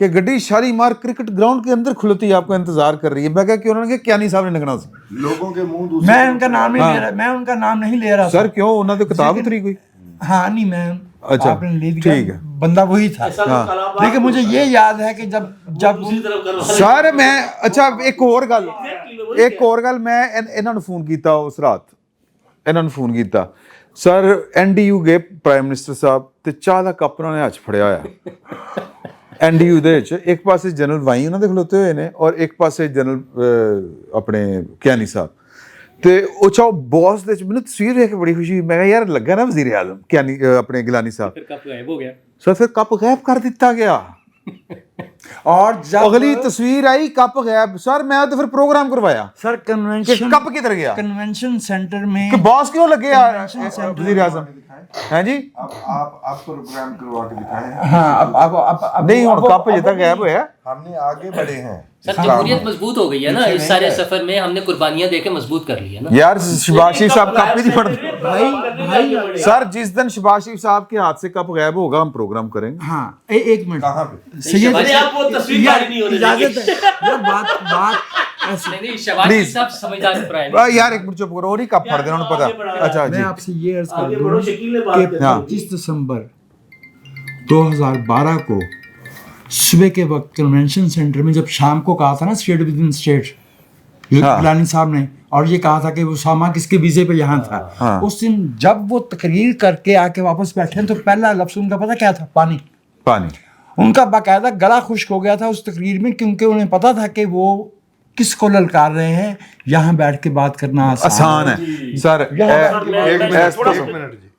کہ گڈی شاری مار کرکٹ گراؤنڈ کے اندر کھلتی آپ کو انتظار کر رہی ہے، میں کہا کہ انہوں نے کہا کیانی صاحب نے لگنا سی، لوگوں کے منہ میں ان کا نام نہیں لے رہا، میں ان کا نام نہیں لے رہا سر، کیوں انہوں نے کتاب اتری کوئی؟ ہاں نہیں، میں اچھا آپ نے لے دیا، ٹھیک ہے، بندہ وہی تھا، لیکن مجھے یہ یاد ہے کہ جب سر میں اچھا ایک اور گل میں انہوں نے فون کیتا اس رات، انہوں نے فون کیتا سر NDU گئے پرائم منسٹر صاحب تے چاہ دا کپ انہوں نے ہاتھ پھڑیا ہوا NDU دے وچ، ایک پاسے جنرل وائی انہوں نے کھلوتے ہوئے نے اور ایک پاسے جنرل اپنے کیانی صاحب تے اچھا باس دے میں نے تصویر دیکھ کے بڑی خوشی ہوئی، میں کہا یار لگا نا وزیر اعظم کیانی اپنے گیلانی صاحب، کپ غائب ہو گیا سر پھر کپ غائب کر دیتا گیا، اور جب اگلی تصویر آئی کپ غائب، سر میں تو پھر پروگرام کروایا سر کپ کدھر گیا، کنونشن سینٹر میں کہ باس کیوں لگے وزیر اعظم، ہاں جی آپ کو پروگرام کروا کے دکھائے ہیں، ہاں اب نہیں ہوں کپ جتنا غائب ہوا ہم نے آگے بڑھے ہیں، سر جمہوریت مضبوط ہو گئی ہے نا، اس سارے سفر میں ہم نے قربانیاں دے کے مضبوط کر لی ہے نا یار، شہباز شریف صاحب کپ ہی نہیں پڑتے سر، جس دن شہباز شریف صاحب کے ہاتھ سے کپ غائب ہوگا ہم پروگرام کریں گے۔ ہاں ایک منٹ، کہاں پہ سید آپ وہ تصویر جاری نہیں ہونے اجازت ہے، بات نہیں شہباز شریف صاحب سمجھدار پرائم یار ایک منٹ چپ کرو، اور ہی کپ پڑ دینا انہوں پتا، اچھا میں جی آپ سے یہ عرض کر آگے دوں بڑھو، شکیل نے بات کہ کرتے 25 دسمبر 2012 کو صبح کے وقت کنونشن سینٹر میں جب شام کو کہا تھا نا state with in state Gilani صاحب نے، اور یہ کہا تھا کہ اسامہ کس کے ویزے پہ یہاں تھا، اس دن جب وہ تقریر کر کے آ کے واپس بیٹھے تو پہلا لفظ ان کا پتہ کیا تھا؟ پانی۔ ان کا باقاعدہ گلا خشک ہو گیا تھا اس تقریر میں، کیونکہ انہیں پتا تھا کہ وہ کس کو للکار رہے ہیں، یہاں بیٹھ کے بات کرنا آسان ہے سر،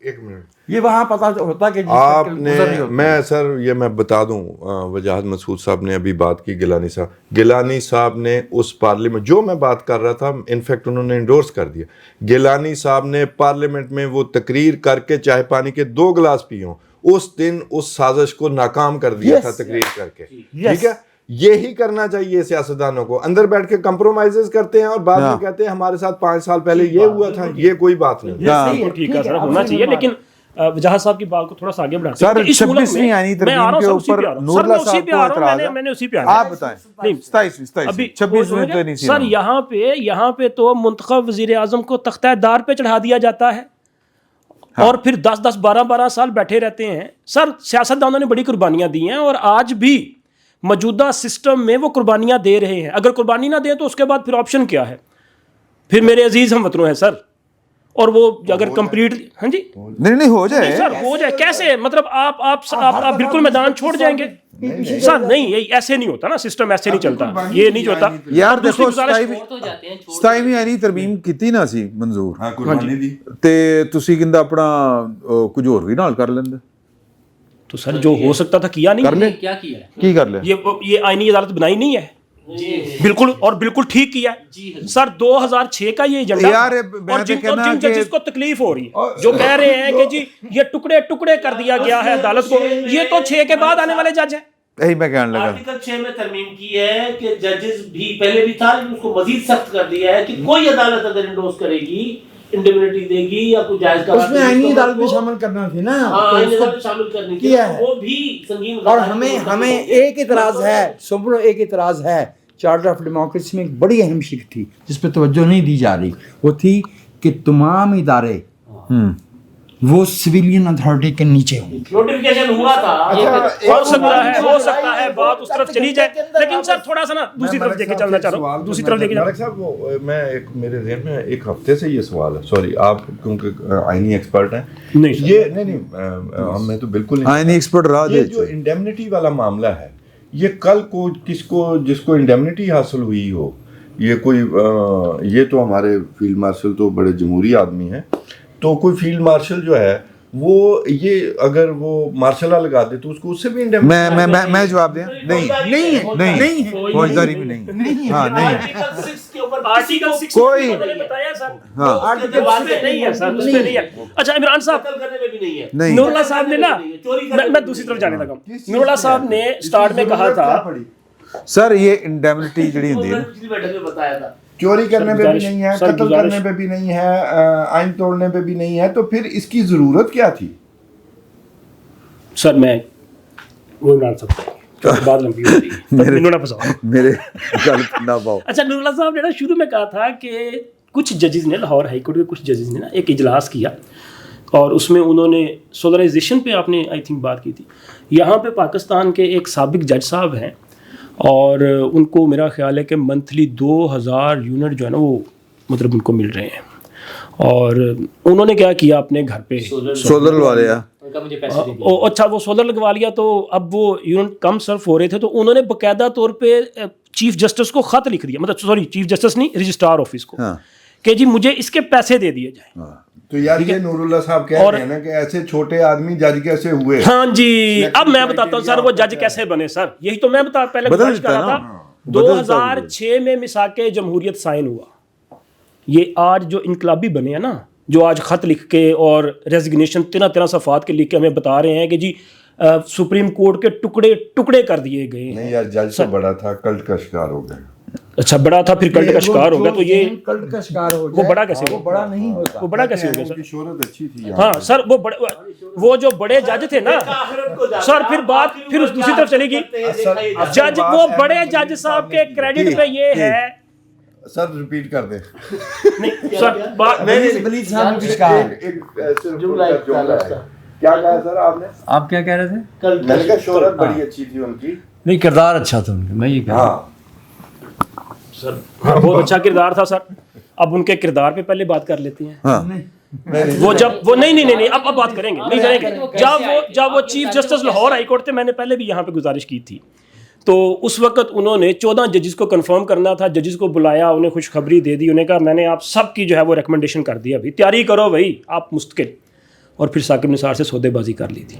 ایک منٹ یہ وہاں پتا ہوتا کہ آپ نے، میں سر یہ میں بتا دوں، وجاہت مسعود صاحب نے ابھی بات کی، گیلانی صاحب نے اس پارلیمنٹ جو میں بات کر رہا تھا انفیکٹ انہوں نے انڈورس کر دیا، گیلانی صاحب نے پارلیمنٹ میں وہ تقریر کر کے چائے پانی کے 2 گلاس پی ہوں، اس دن اس سازش کو ناکام کر دیا تھا تقریر کر کے، ٹھیک ہے، یہی کرنا چاہیے سیاستدانوں کو، اندر بیٹھ کے کمپرومائزز کرتے ہیں اور بعد میں کہتے ہیں ہمارے ساتھ 5 سال پہلے یہ ہوا تھا، یہ کوئی بات نہیں، ٹھیک ہے سر، ہونا چاہیے، لیکن وجاہت صاحب کی بات کو تھوڑا سا آگے بڑھاتے سر 26ویں آئینی ترمیم کے اوپر نور اللہ صاحب کو اعتراض ہے، میں نے اسی پہ آپ بتائیں 26ویں تو نہیں سی سر، یہاں پہ تو منتخب وزیر اعظم کو تختہ دار پہ چڑھا دیا جاتا ہے اور پھر 10-10 12-12 سال بیٹھے رہتے ہیں۔ سر سیاستدانوں نے بڑی قربانیاں دی ہیں اور آج بھی موجودہ سسٹم میں وہ قربانیاں دے رہے ہیں. اگر قربانی نہ دیں تو اس کے بعد پھر آپشن کیا ہے؟ پھر میرے عزیز ہم وطنوں ہیں سر, اور وہ اگر کمپلیٹ ہاں جی نہیں ہو جائے سر, ہو جائے کیسے؟ مطلب آپ بالکل میدان چھوڑ جائیں گے سر؟ نہیں, یہ ایسے نہیں ہوتا نا, سسٹم ایسے نہیں چلتا, یہ نہیں ہوتا یار. دیکھو 27ਵੀਂ ਆਈਨੀ ਤਰਮੀਮ ਕੀਤੀ ਨਾ ਸੀ ਮਨਜ਼ੂਰ, ਹਾਂ ਕੁਰਬਾਨੀ ਦੀ, ਤੇ ਤੁਸੀਂ ਕਹਿੰਦਾ ਆਪਣਾ ਕੁਝ ਹੋਰ ਵੀ ਨਾਲ ਕਰ ਲੈਂਦੇ. تو سر جو ہو سکتا تھا کیا نہیں. کر لے, کیا کیا ہے؟ کی کر لے. یہ آئینی عدالت بنائی نہیں ہے بالکل, اور بالکل ٹھیک کیا ہے سر. 2006 کا یہ ایجنڈا, اور جن ججز کو تکلیف ہو رہی ہے, جو کہہ رہے ہیں کہ جی یہ ٹکڑے ٹکڑے کر دیا گیا ہے عدالت کو, یہ تو 6 کے بعد آنے والے جج ہیں. یہی میں کہنے لگا. آرٹیکل 6 میں ترمیم کی ہے کہ ججز بھی پہلے بھی تھا, اس کو مزید سخت کر دیا ہے کہ کوئی عدالت اگر انڈوز کرے گی, انڈیمنیٹی دے گی یا کوئی جائز کا, اس میں آئینی عدالت بھی شامل کرنا تھی نا, آئینی عدالت شامل کرنی تھی, وہ بھی سنگین. اور ہمیں ایک اعتراض ہے سبرو, ایک اعتراض ہے چارٹر آف ڈیموکریسی میں ایک بڑی اہم شق تھی جس پہ توجہ نہیں دی جا رہی, وہ تھی کہ تمام ادارے وہ سویلین اتھارٹی کے نیچے ہوں. نوٹیفیکیشن ہوا تھا, ہو سکتا ہے بات اس طرف چلی جائے, لیکن سر تھوڑا سا نا دوسری طرف لے کے چلنا چاہ رہا ہوں, دوسری طرف لے کے ملک صاحب. وہ میں ایک میرے ذہن میں ایک ہفتے سے یہ سوال ہے, سوری آپ کیونکہ آئینی ایکسپرٹ ہیں, یہ نہیں ہمیں تو بالکل نہیں آئینی ایکسپرٹ رہا یہ جو انڈیمنیٹی والا معاملہ ہے, یہ کل کو جس کو انڈیمنیٹی حاصل ہوئی ہو, یہ کوئی یہ تو ہمارے فیلڈ مارشل تو بڑے جمہوری آدمی ہیں, تو کوئی فیلڈ مارشل جو ہے وہ یہ اگر وہ مارشل لا لگا دے تو اس کو اس سے بھی میں جواب دیں. نہیں فوجداری بھی نہیں. ہاں نہیں کوئی نہیں ہے سر, اس میں نہیں ہے. اچھا عمران صاحب, نور اللہ صاحب نے نا, میں دوسری طرف جانے لگا ہوں. نور اللہ صاحب نے سٹارٹ میں کہا تھا سر یہ انڈیمنیٹی جڑی ہوندی ہے بتایا تھا چوری کرنے پہ بھی نہیں ہے, قتل کرنے پہ بھی نہیں ہے, آئین توڑنے پہ بھی نہیں ہے, تو پھر اس کی ضرورت کیا تھی؟ سر میں وہ ڈال سکتا ہوں, بات لمبی ہو رہی ہے, میرے غلط نہ پاؤ. اچھا نور اللہ صاحب نے نا شروع میں کہا تھا کہ کچھ ججز نے, لاہور ہائی کورٹ کے کچھ ججز نے نا ایک اجلاس کیا, اور اس میں انہوں نے سولرائزیشن پہ آپ نے آئی تھنک بات کی تھی. یہاں پہ پاکستان کے ایک سابق جج صاحب ہیں, اور ان کو میرا خیال ہے کہ منتھلی 2000 یونٹ جو ہے نا وہ مطلب ان کو مل رہے ہیں, اور انہوں نے کیا کیا اپنے گھر پہ سولر والے, اچھا وہ سولر لگوا لیا, تو اب وہ یونٹ کم صرف ہو رہے تھے, تو انہوں نے باقاعدہ طور پہ چیف جسٹس کو خط لکھ دیا, مطلب سوری چیف جسٹس نہیں, رجسٹرار آفس کو, کہ جی مجھے اس کے پیسے دے دیے جائیں. تو یار یہ نور اللہ صاحب کہہ رہے ہیں نا کہ ایسے چھوٹے آدمی جج کیسے ہوئے. ہاں جی, اب میں بتاتا ہوں سر وہ جج کیسے بنے. سر یہی تو میں پہلے گزارش کر رہا تھا. 2006 میں میثاق جمہوریت سائن ہوا, یہ آج جو انقلابی بنے ہیں نا, جو آج خط لکھ کے اور ریزگنیشن 13 صفحات کے لکھ کے ہمیں بتا رہے ہیں کہ جی سپریم کورٹ کے ٹکڑے ٹکڑے کر دیے گئے. نہیں یار, جج تو بڑا تھا, کلٹ کا شکار ہو گیا. اچھا بڑا تھا پھر کلٹ کا شکار ہو گیا, تو یہ کلٹ کا شکار ہو وہ بڑا کیسے, وہ بڑا نہیں ہوتا, وہ بڑا کیسے ہو گیا سر؟ شہرت اچھی تھی. ہاں سر وہ جو بڑے جج تھے نا سر, پھر بات پھر اس دوسری طرف چلے گی. جج وہ بڑے جج صاحب کے کریڈٹ پہ یہ ہے. سر ریپیٹ کر دیں. سر ولید صاحب نے کچھ کہا, کیا کہا سر آپ نے؟ آپ کیا کہہ رہے تھے؟ میں نے کہا شہرت بڑی اچھی تھی ان کی. نہیں کردار اچھا تھا ان کا, میں یہ کہہ رہا ہوں. سر بہت اچھا کردار تھا سر. اب ان کے کردار پہ پہلے بات کر لیتے ہیں. وہ جب وہ نہیں اب بات کریں گے, نہیں کریں گے. جب وہ chief justice Lahore high court تھے, میں نے پہلے بھی یہاں پہ گزارش کی تھی, تو اس وقت انہوں نے 14 ججز کو کنفرم کرنا تھا. ججز کو بلایا, انہیں خوشخبری دے دی, انہیں کہا میں نے آپ سب کی جو ہے وہ ریکمنڈیشن کر دی, ابھی تیاری کرو بھائی آپ مستقل. اور پھر ثاقب نثار سے سودے بازی کر لی تھی.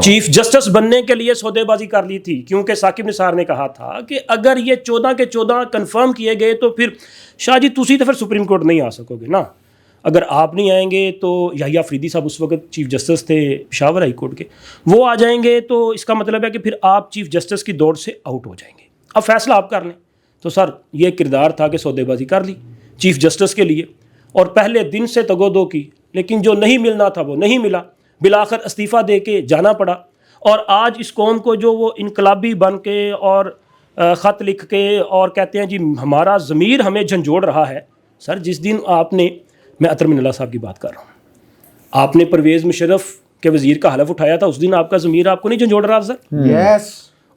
چیف جسٹس بننے کے لیے سودے بازی کر لی تھی, کیونکہ ثاقب نثار نے کہا تھا کہ اگر یہ 14 کے 14 کنفرم کیے گئے تو پھر شاہ جی تسی تو پھر سپریم کورٹ نہیں آ سکو گے نا. اگر آپ نہیں آئیں گے تو یحییٰ فریدی صاحب اس وقت چیف جسٹس تھے پشاور ہائی کورٹ کے, وہ آ جائیں گے, تو اس کا مطلب ہے کہ پھر آپ چیف جسٹس کی دوڑ سے آؤٹ ہو جائیں گے. اب فیصلہ آپ کر لیں. تو سر یہ کردار تھا کہ سودے بازی کر لی چیف جسٹس کے لیے, اور پہلے دن سے تگودو کی, لیکن جو نہیں ملنا تھا وہ نہیں ملا. بالآخر استعفیٰ دے کے جانا پڑا, اور آج اس قوم کو جو وہ انقلابی بن کے اور خط لکھ کے اور کہتے ہیں جی ہمارا ضمیر ہمیں جھنجھوڑ رہا ہے. سر جس دن آپ نے, میں اطہر من اللہ صاحب کی بات کر رہا ہوں, آپ نے پرویز مشرف کے وزیر کا حلف اٹھایا تھا, اس دن آپ کا ضمیر آپ کو نہیں جھنجھوڑ رہا سر؟ یس.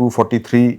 243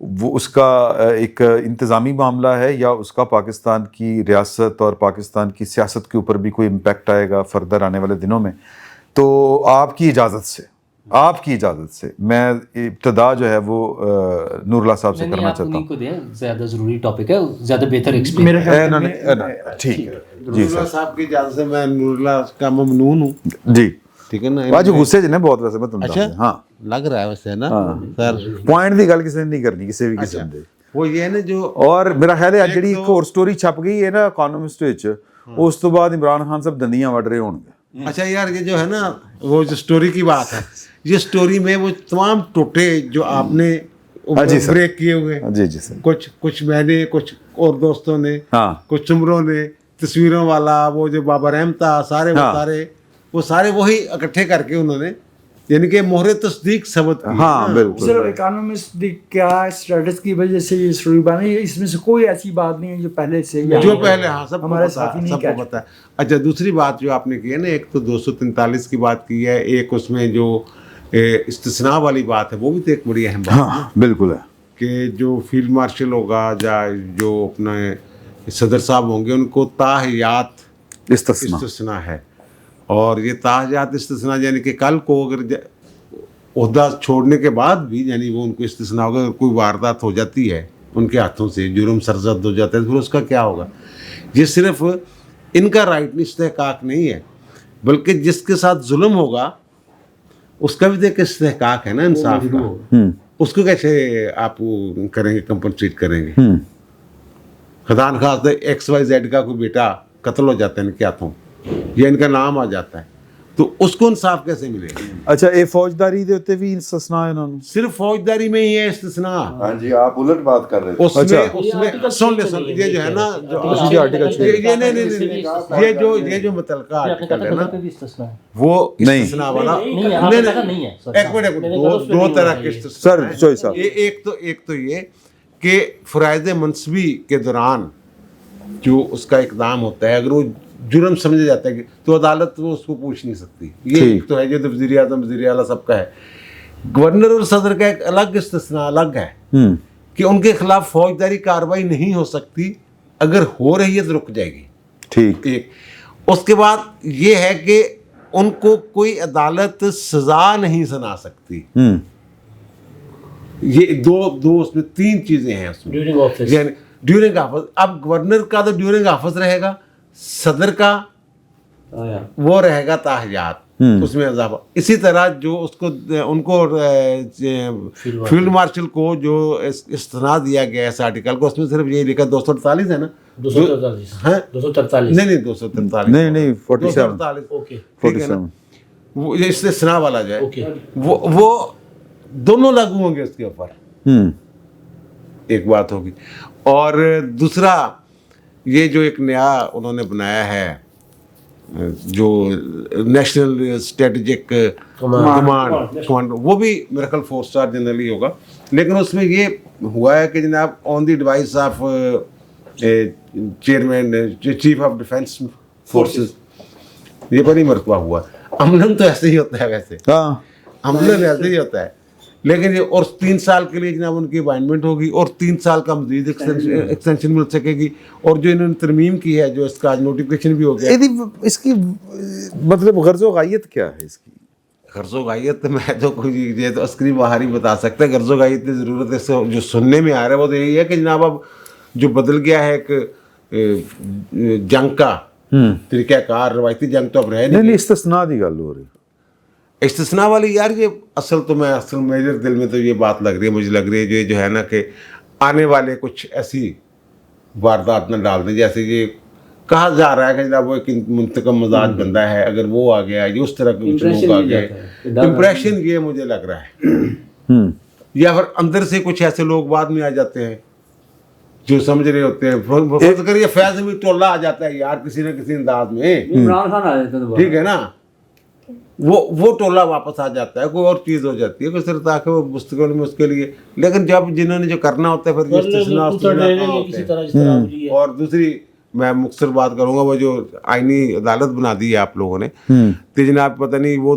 وہ اس کا ایک انتظامی معاملہ ہے یا اس کا پاکستان کی ریاست اور پاکستان کی سیاست کے اوپر بھی کوئی امپیکٹ آئے گا فردر آنے والے دنوں میں؟ تو آپ کی اجازت سے میں ابتدا جو ہے وہ نور اللہ صاحب سے کرنا چاہتا ہوں. کو دیں، زیادہ ضروری ٹاپک ہے، زیادہ بہتر ایکسپلین. ٹھیک ہے جی نور اللہ صاحب کی اجازت سے میں نور اللہ کا ممنون ہوں. جی ٹھیک ہے نا. آج غصے جنے بہت ویسے میں تمہیں اچھا ہاں لگ رہا ہے ویسے نا سر. پوائنٹ دی گل کسی نے نہیں کرنی کسی بھی قسم دے. وہ یہ ہے نا جو اور میرا خیال ہے جڑی ایک اور سٹوری چھپ گئی ہے نا اکانومسٹ وچ، اس تو بعد عمران خان صاحب دندیاں وڈ رہے ہون گے. اچھا یار یہ جو ہے نا وہ جو سٹوری کی بات ہے، یہ سٹوری میں وہ تمام ٹوٹے جو آپ نے بریک کیے ہوئے، جی جی سر، کچھ میں نے، کچھ اور دوستوں نے، ہاں کچھ عمروں نے، تصویروں والا وہ جو بابر احمد تھا، وہ سارے وہی اکٹھے کر کے انہوں نے یعنی کہ مہر تصدیق ثبت کی. ہاں بالکل. صرف اکانومسٹ کیا اسٹیٹس کی وجہ سے یہ اسٹوری بنی، اس میں سے کوئی ایسی بات نہیں ہے جو پہلے سے جو پہلے ہاں سب ہمارے ساتھی نہیں کو پتا ہے. اچھا دوسری بات جو آپ نے کی ہے نا، ایک تو 243 کی بات کی ہے، ایک اس میں جو استثناء والی بات ہے وہ بھی تو ایک بڑی اہم بات ہے. بالکل ہے کہ جو فیلڈ مارشل ہوگا یا جو اپنا صدر صاحب ہوں گے ان کو تاحیات استثناء ہے. اور یہ تاحیات استثناء یعنی کہ کل کو اگر عہدہ چھوڑنے کے بعد بھی یعنی وہ ان کو استثناء ہوگا، اگر کوئی واردات ہو جاتی ہے ان کے ہاتھوں سے، جرم سرزد ہو جاتا ہے، پھر اس کا کیا ہوگا؟ یہ صرف ان کا رائٹ استحقاق نہیں ہے، بلکہ جس کے ساتھ ظلم ہوگا اس کا بھی دیکھ استحقاق ہے نا انصاف کا. اس کو کیسے آپ کریں گے، کمپنسیٹ کریں گے؟ خدا نخواستہ XYZ کا کوئی بیٹا قتل ہو جاتا ہے ان کے ہاتھوں یا ان کا نام آ جاتا ہے تو اس کو انصاف کیسے ملے گا؟ اچھا اے فوجداری دے ہوتے بھی استثناء ہے انہوں نے؟ صرف فوجداری میں ہی ہے استثناء. ہاں جی آپ الٹ بات کر رہے ہیں. اس میں سن یہ جو ہے نا یہ جو متعلقہ آرٹیکل ہے نا وہ استثناء والا نہیں ہے. ایک منٹ، دو طرح کے سر چوئی صاحب. ایک تو یہ کہ فرائض منصبی کے دوران جو اس کا اقدام ہوتا ہے اگر وہ جرم سمجھا جاتا ہے تو عدالت وہ اس کو پوچھ نہیں سکتی. یہ ایک تو ہے جو وزیر اعظم وزیر اعلیٰ سب کا ہے. گورنر اور صدر کا ایک الگ استثناء الگ ہے کہ ان کے خلاف فوجداری کارروائی نہیں ہو سکتی، اگر ہو رہی ہے تو رک جائے گی. ٹھیک. اس کے بعد یہ ہے کہ ان کو کوئی عدالت سزا نہیں سنا سکتی. یہ دو اس میں تین چیزیں ہیں اس میں. یعنی ڈیورنگ آفس، اب گورنر کا تو ڈیورنگ آفس رہے گا، صدر کا وہ رہے گا تاحیات، اس میں اضافہ. اسی طرح جو اس کو ان کو فیلڈ مارشل کو جو استثناء دیا گیا ہے اس آرٹیکل کو، اس میں صرف یہی لکھا 248 ہے نا، 243 نہیں 243 نہیں 47 وہ استثناء والا جو ہے وہ دونوں لاگو ہوں گے اس کے اوپر. ایک بات ہوگی. اور دوسرا یہ جو ایک نیا انہوں نے بنایا ہے جو نیشنل اسٹریٹجک کمانڈ، وہ بھی میرا خیال 4 اسٹار جنرلی ہوگا، لیکن اس میں یہ ہوا ہے کہ جناب on the advice of chairman chief of defence forces, یہ بڑی مرتبہ ہوا. عملاً تو ایسے ہی ہوتا ہے، ویسے عملاً ایسے ہی ہوتا ہے، لیکن یہ اور 3 سال کے لیے جناب ان کی اپائنٹمنٹ ہوگی اور 3 سال کا مزید ایکسٹینشن مل سکے گی. اور جو انہوں نے ترمیم کی ہے جو اس کا آج نوٹیفکیشن بھی ہو گیا. اس کی مطلب غرض و غایت کیا ہے اس کی؟ غرض و غایت میں تو کوئی یہ تو عسکری بہاری بتا سکتا ہے. غرض و غایت کی ضرورت ہے جو سننے میں آ رہا ہے وہ تو یہی ہے کہ جناب اب جو بدل گیا ہے ایک جنگ کا طریقہ کار، روایتی جنگ تو اب رہے نہیں. استثناء دی گل ہو رہی. استثناء والی یار یہ اصل میرے دل میں تو یہ بات لگ رہی ہے، مجھے لگ رہی ہے جو ہے نا کہ آنے والے کچھ ایسی واردات نہ ڈال دیں. جیسے یہ کہا جا رہا ہے کہ جناب وہ ایک منتقم مزاج بندہ ہے، اگر وہ آ گیا یہ اس طرح کے کچھ لوگ آ گئے، امپریشن یہ مجھے لگ رہا ہے. یا پھر اندر سے کچھ ایسے لوگ بعد میں آ جاتے ہیں جو سمجھ رہے ہوتے ہیں. فرض کریے فیض میں ٹولہ آ جاتا ہے یار کسی نہ کسی انداز میں، عمران خان آ جاتا ہے، ٹھیک ہے نا، وہ ٹولہ واپس آ جاتا ہے، کوئی اور چیز ہو جاتی ہے کوئی صرف تاکہ وہ مستقبل میں اس کے لیے. لیکن جب جنہوں نے جو کرنا ہوتا ہے پھر استثناء ہوتے ہیں. اور دوسری میں مختصر بات کروں گا، وہ جو آئینی عدالت بنا دی ہے آپ لوگوں نے، تو جناب پتہ نہیں وہ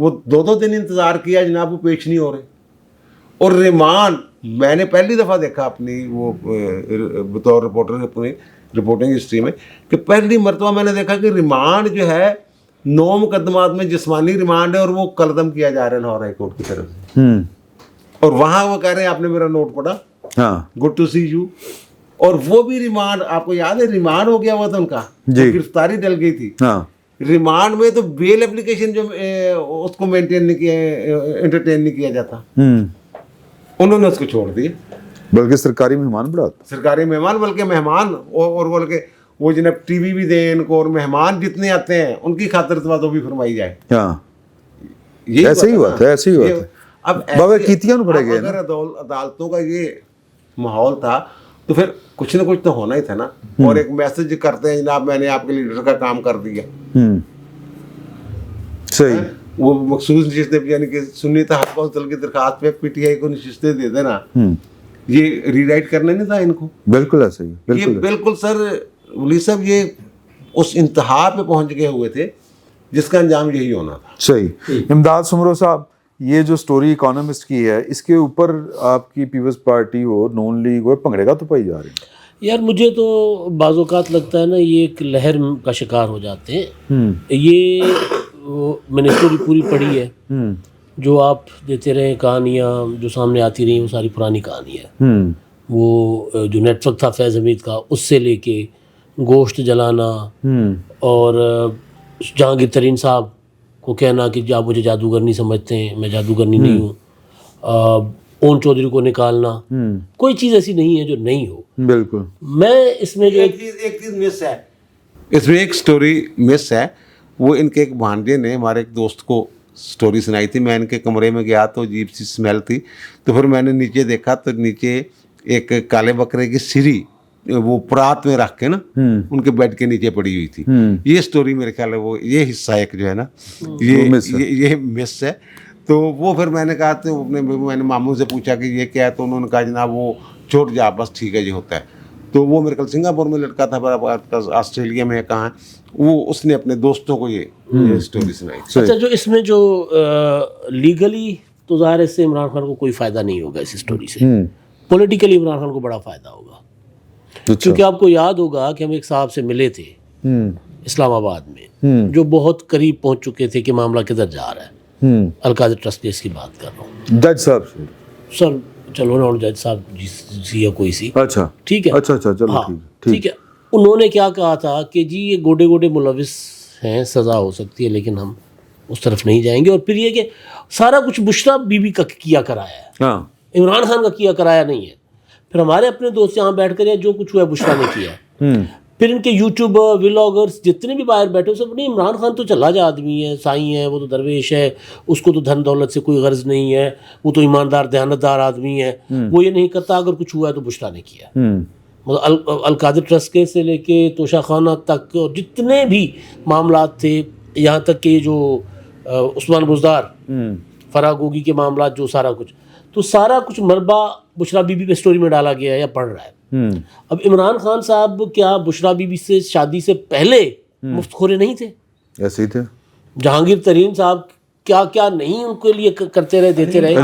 وہ 2 دن انتظار کیا جناب, وہ پیش نہیں ہو رہے. اور ریمانڈ میں نے پہلی دفعہ دیکھا اپنی وہ بطور رپورٹر اپنی رپورٹنگ ہسٹری میں کہ پہلی مرتبہ میں نے دیکھا کہ ریمانڈ جو ہے 9 مقدمات میں جسمانی ریمانڈ ہے اور وہ قلم کیا جا رہا ہے لاہور ہائی کورٹ کی طرف سے. اور وہاں وہ کہہ رہے ہیں آپ نے میرا نوٹ پڑھا, گڈ ٹو سی یو. اور وہ بھی ریمانڈ, آپ کو یاد ہے ریمانڈ ہو گیا ہوا تھا ان کا, گرفتاری ڈل گئی تھی. ریمانڈ میں تو بیل اپلیکیشن جو اس کو مینٹین نہیں کیا, انٹرٹین نہیں کیا جاتا, انہوں نے اس کو چھوڑ دیا. بلکہ سرکاری مہمان بڑھاتے, سرکاری مہمان, بلکہ مہمان اور بلکہ وہ جناب ٹی وی بھی دیں ان کو, اور مہمان جتنے آتے ہیں ان کی خاطر تو بھی فرمائی جائے. ایسے ہی ہوا تھا, ایسے ہی ہوا تھا. اب اگر عدالتوں کا یہ ماحول تھا تو پھر کچھ نہ کچھ تو ہونا ہی تھا نا. اور ایک میسج کرتے ہیں جناب میں نے آپ کے لیڈر کا کام کر دیا, صحیح. وہ مخصوص نشستیں, یعنی کہ سنی تحفظ کونسل کی درخواست پہ پی ٹی آئی کو نشستیں دے دینا, یہ ری رائٹ کرنا نہیں تھا ان کو. بالکل ایسا ہی, یہ بالکل سر ولی صاحب یہ اس انتہا پہ پہنچ گئے ہوئے تھے جس کا انجام یہی ہونا تھا. صحیح. امداد سمرو صاحب, یہ جو سٹوری اکانومسٹ کی ہے, اس کے اوپر آپ کی پیپلز پارٹی ہو, نون لیگ ہو, پنگڑے کا تو پائی جا رہی ہے. یار مجھے تو بعض اوقات لگتا ہے نا یہ ایک لہر کا شکار ہو جاتے ہیں. یہ میں نے اسٹوری پوری پڑھی ہے, جو آپ دیتے رہے کہانیاں جو سامنے آتی رہیں وہ ساری پرانی کہانیاں ہیں. وہ جو نیٹ ورک تھا فیض حمید کا, اس سے لے کے گوشت جلانا اور جہانگیر ترین صاحب کو کہنا کہ آپ مجھے جادوگر نہیں سمجھتے ہیں, میں جادوگرنی نہیں ہوں, اون چودھری کو نکالنا, کوئی چیز ایسی نہیں ہے جو نہیں ہو. بالکل. میں اس میں جو ایک چیز مس ہے, اس میں ایک سٹوری مس ہے. وہ ان کے ایک بھانجے نے ہمارے ایک دوست کو سٹوری سنائی تھی. میں ان کے کمرے میں گیا تو عجیب سی اسمیل تھی, تو پھر میں نے نیچے دیکھا تو نیچے ایک کالے بکرے کی سری وہ پرات میں رکھ کے نا ان کے بیڈ کے نیچے پڑی ہوئی تھی. یہ سٹوری میرے خیال ہے وہ یہ حصہ ایک جو ہے نا یہ مس ہے. تو وہ پھر میں نے کہا تو میں نے ماموں سے پوچھا کہ یہ کیا ہے, تو انہوں نے کہا جناب وہ چھوٹ جا, بس ٹھیک ہے جی ہوتا ہے. تو وہ میرے کل سنگاپور میں لڑکا تھا, آسٹریلیا میں کہاں, وہ اس نے اپنے دوستوں کو یہ سٹوری سنائی. اچھا, جو اس میں جو لیگلی تو ظاہر اس سے عمران خان کو کوئی فائدہ نہیں ہوگا اس سٹوری سے, پولیٹیکلی عمران خان کو بڑا فائدہ ہوگا. کیونکہ آپ کو یاد ہوگا کہ ہم ایک صاحب سے ملے تھے اسلام آباد میں, جو بہت قریب پہنچ چکے تھے کہ معاملہ کدھر جا رہا ہے. القادر ٹرسٹ کیس کی بات کر رہا ہوں. جج صاحب سر, چلو نا, جج صاحب جی یا کوئی سی, اچھا ٹھیک ہے, اچھا چلو ٹھیک ہے. انہوں نے کیا کہا تھا کہ جی یہ گوڈے گوڈے ملوث ہیں, سزا ہو سکتی ہے, لیکن ہم اس طرف نہیں جائیں گے. اور پھر یہ کہ سارا کچھ بشرا بی بی کا کیا کرایا ہے, عمران خان کا کیا کرایا نہیں ہے. پھر ہمارے اپنے دوست یہاں بیٹھ کر جو کچھ ہوا ہے بشرا نے کیا ہے. پھر ان کے یوٹیوبر ولاگرز جتنے بھی باہر بیٹھے سب نہیں, عمران خان تو چلا جا آدمی ہے, سائیں ہے, وہ تو درویش ہے, اس کو تو دھن دولت سے کوئی غرض نہیں ہے, وہ تو ایماندار دیانتدار آدمی ہے, وہ یہ نہیں کرتا, اگر کچھ ہوا ہے تو بشرا نے کیا. مطلب القادر ٹرسٹ کے سے لے کے توشہ خانہ تک اور جتنے بھی معاملات تھے, یہاں تک کہ جو عثمان بزدار فرا گوگی کے معاملات, جو سارا کچھ, تو سارا کچھ مربع بشرا بی بی پہ سٹوری میں ڈالا گیا ہے یا پڑھ رہا ہے. اب عمران خان صاحب کیا بشرا بی بی سے شادی سے پہلے مفت خورے نہیں تھے؟ ایسے ہی تھے. جہانگیر ترین صاحب کیا کیا نہیں ان کے لیے کرتے رہے, دیتے رہے.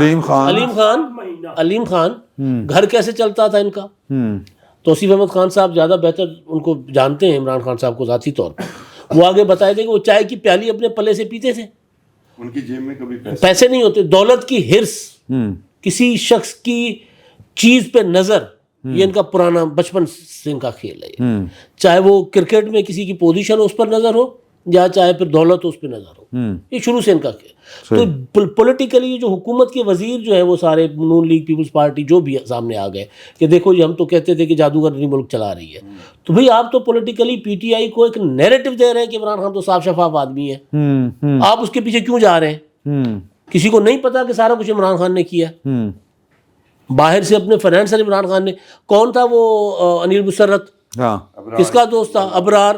علیم خان گھر کیسے چلتا تھا ان کا, توصیف احمد خان صاحب زیادہ بہتر ان کو جانتے ہیں عمران خان صاحب کو ذاتی طور پر. وہ آگے بتائے تھے کہ وہ چائے کی پیالی اپنے پلے سے پیتے تھے, ان کی جیب میں کبھی پیسے نہیں ہوتے. دولت کی ہرس, کسی شخص کی چیز پہ نظر, یہ ان کا پرانا بچپن سے ان کا کھیل ہے. چاہے وہ کرکٹ میں کسی کی پوزیشن ہو اس پر نظر ہو, یا چاہے پھر دولت ہو اس پہ نظر ہو, یہ شروع سے ان کا کھیل. تو پولیٹیکلی جو حکومت کے وزیر جو ہے وہ سارے نون لیگ پیپلز پارٹی جو بھی سامنے آ گئے کہ دیکھو جی ہم تو کہتے تھے کہ جادوگرنی ملک چلا رہی ہے, تو بھئی آپ تو پولیٹیکلی پی ٹی آئی کو ایک نیریٹو دے رہے ہیں کہ عمران خان تو صاف شفاف آدمی ہے, آپ اس کے پیچھے کیوں جا رہے ہیں؟ کسی کو نہیں پتا کہ سارا کچھ عمران خان نے کیا. باہر سے اپنے فائنینسر عمران خان نے, کون تھا وہ انیل مسرت, کس کا دوست تھا, ابرار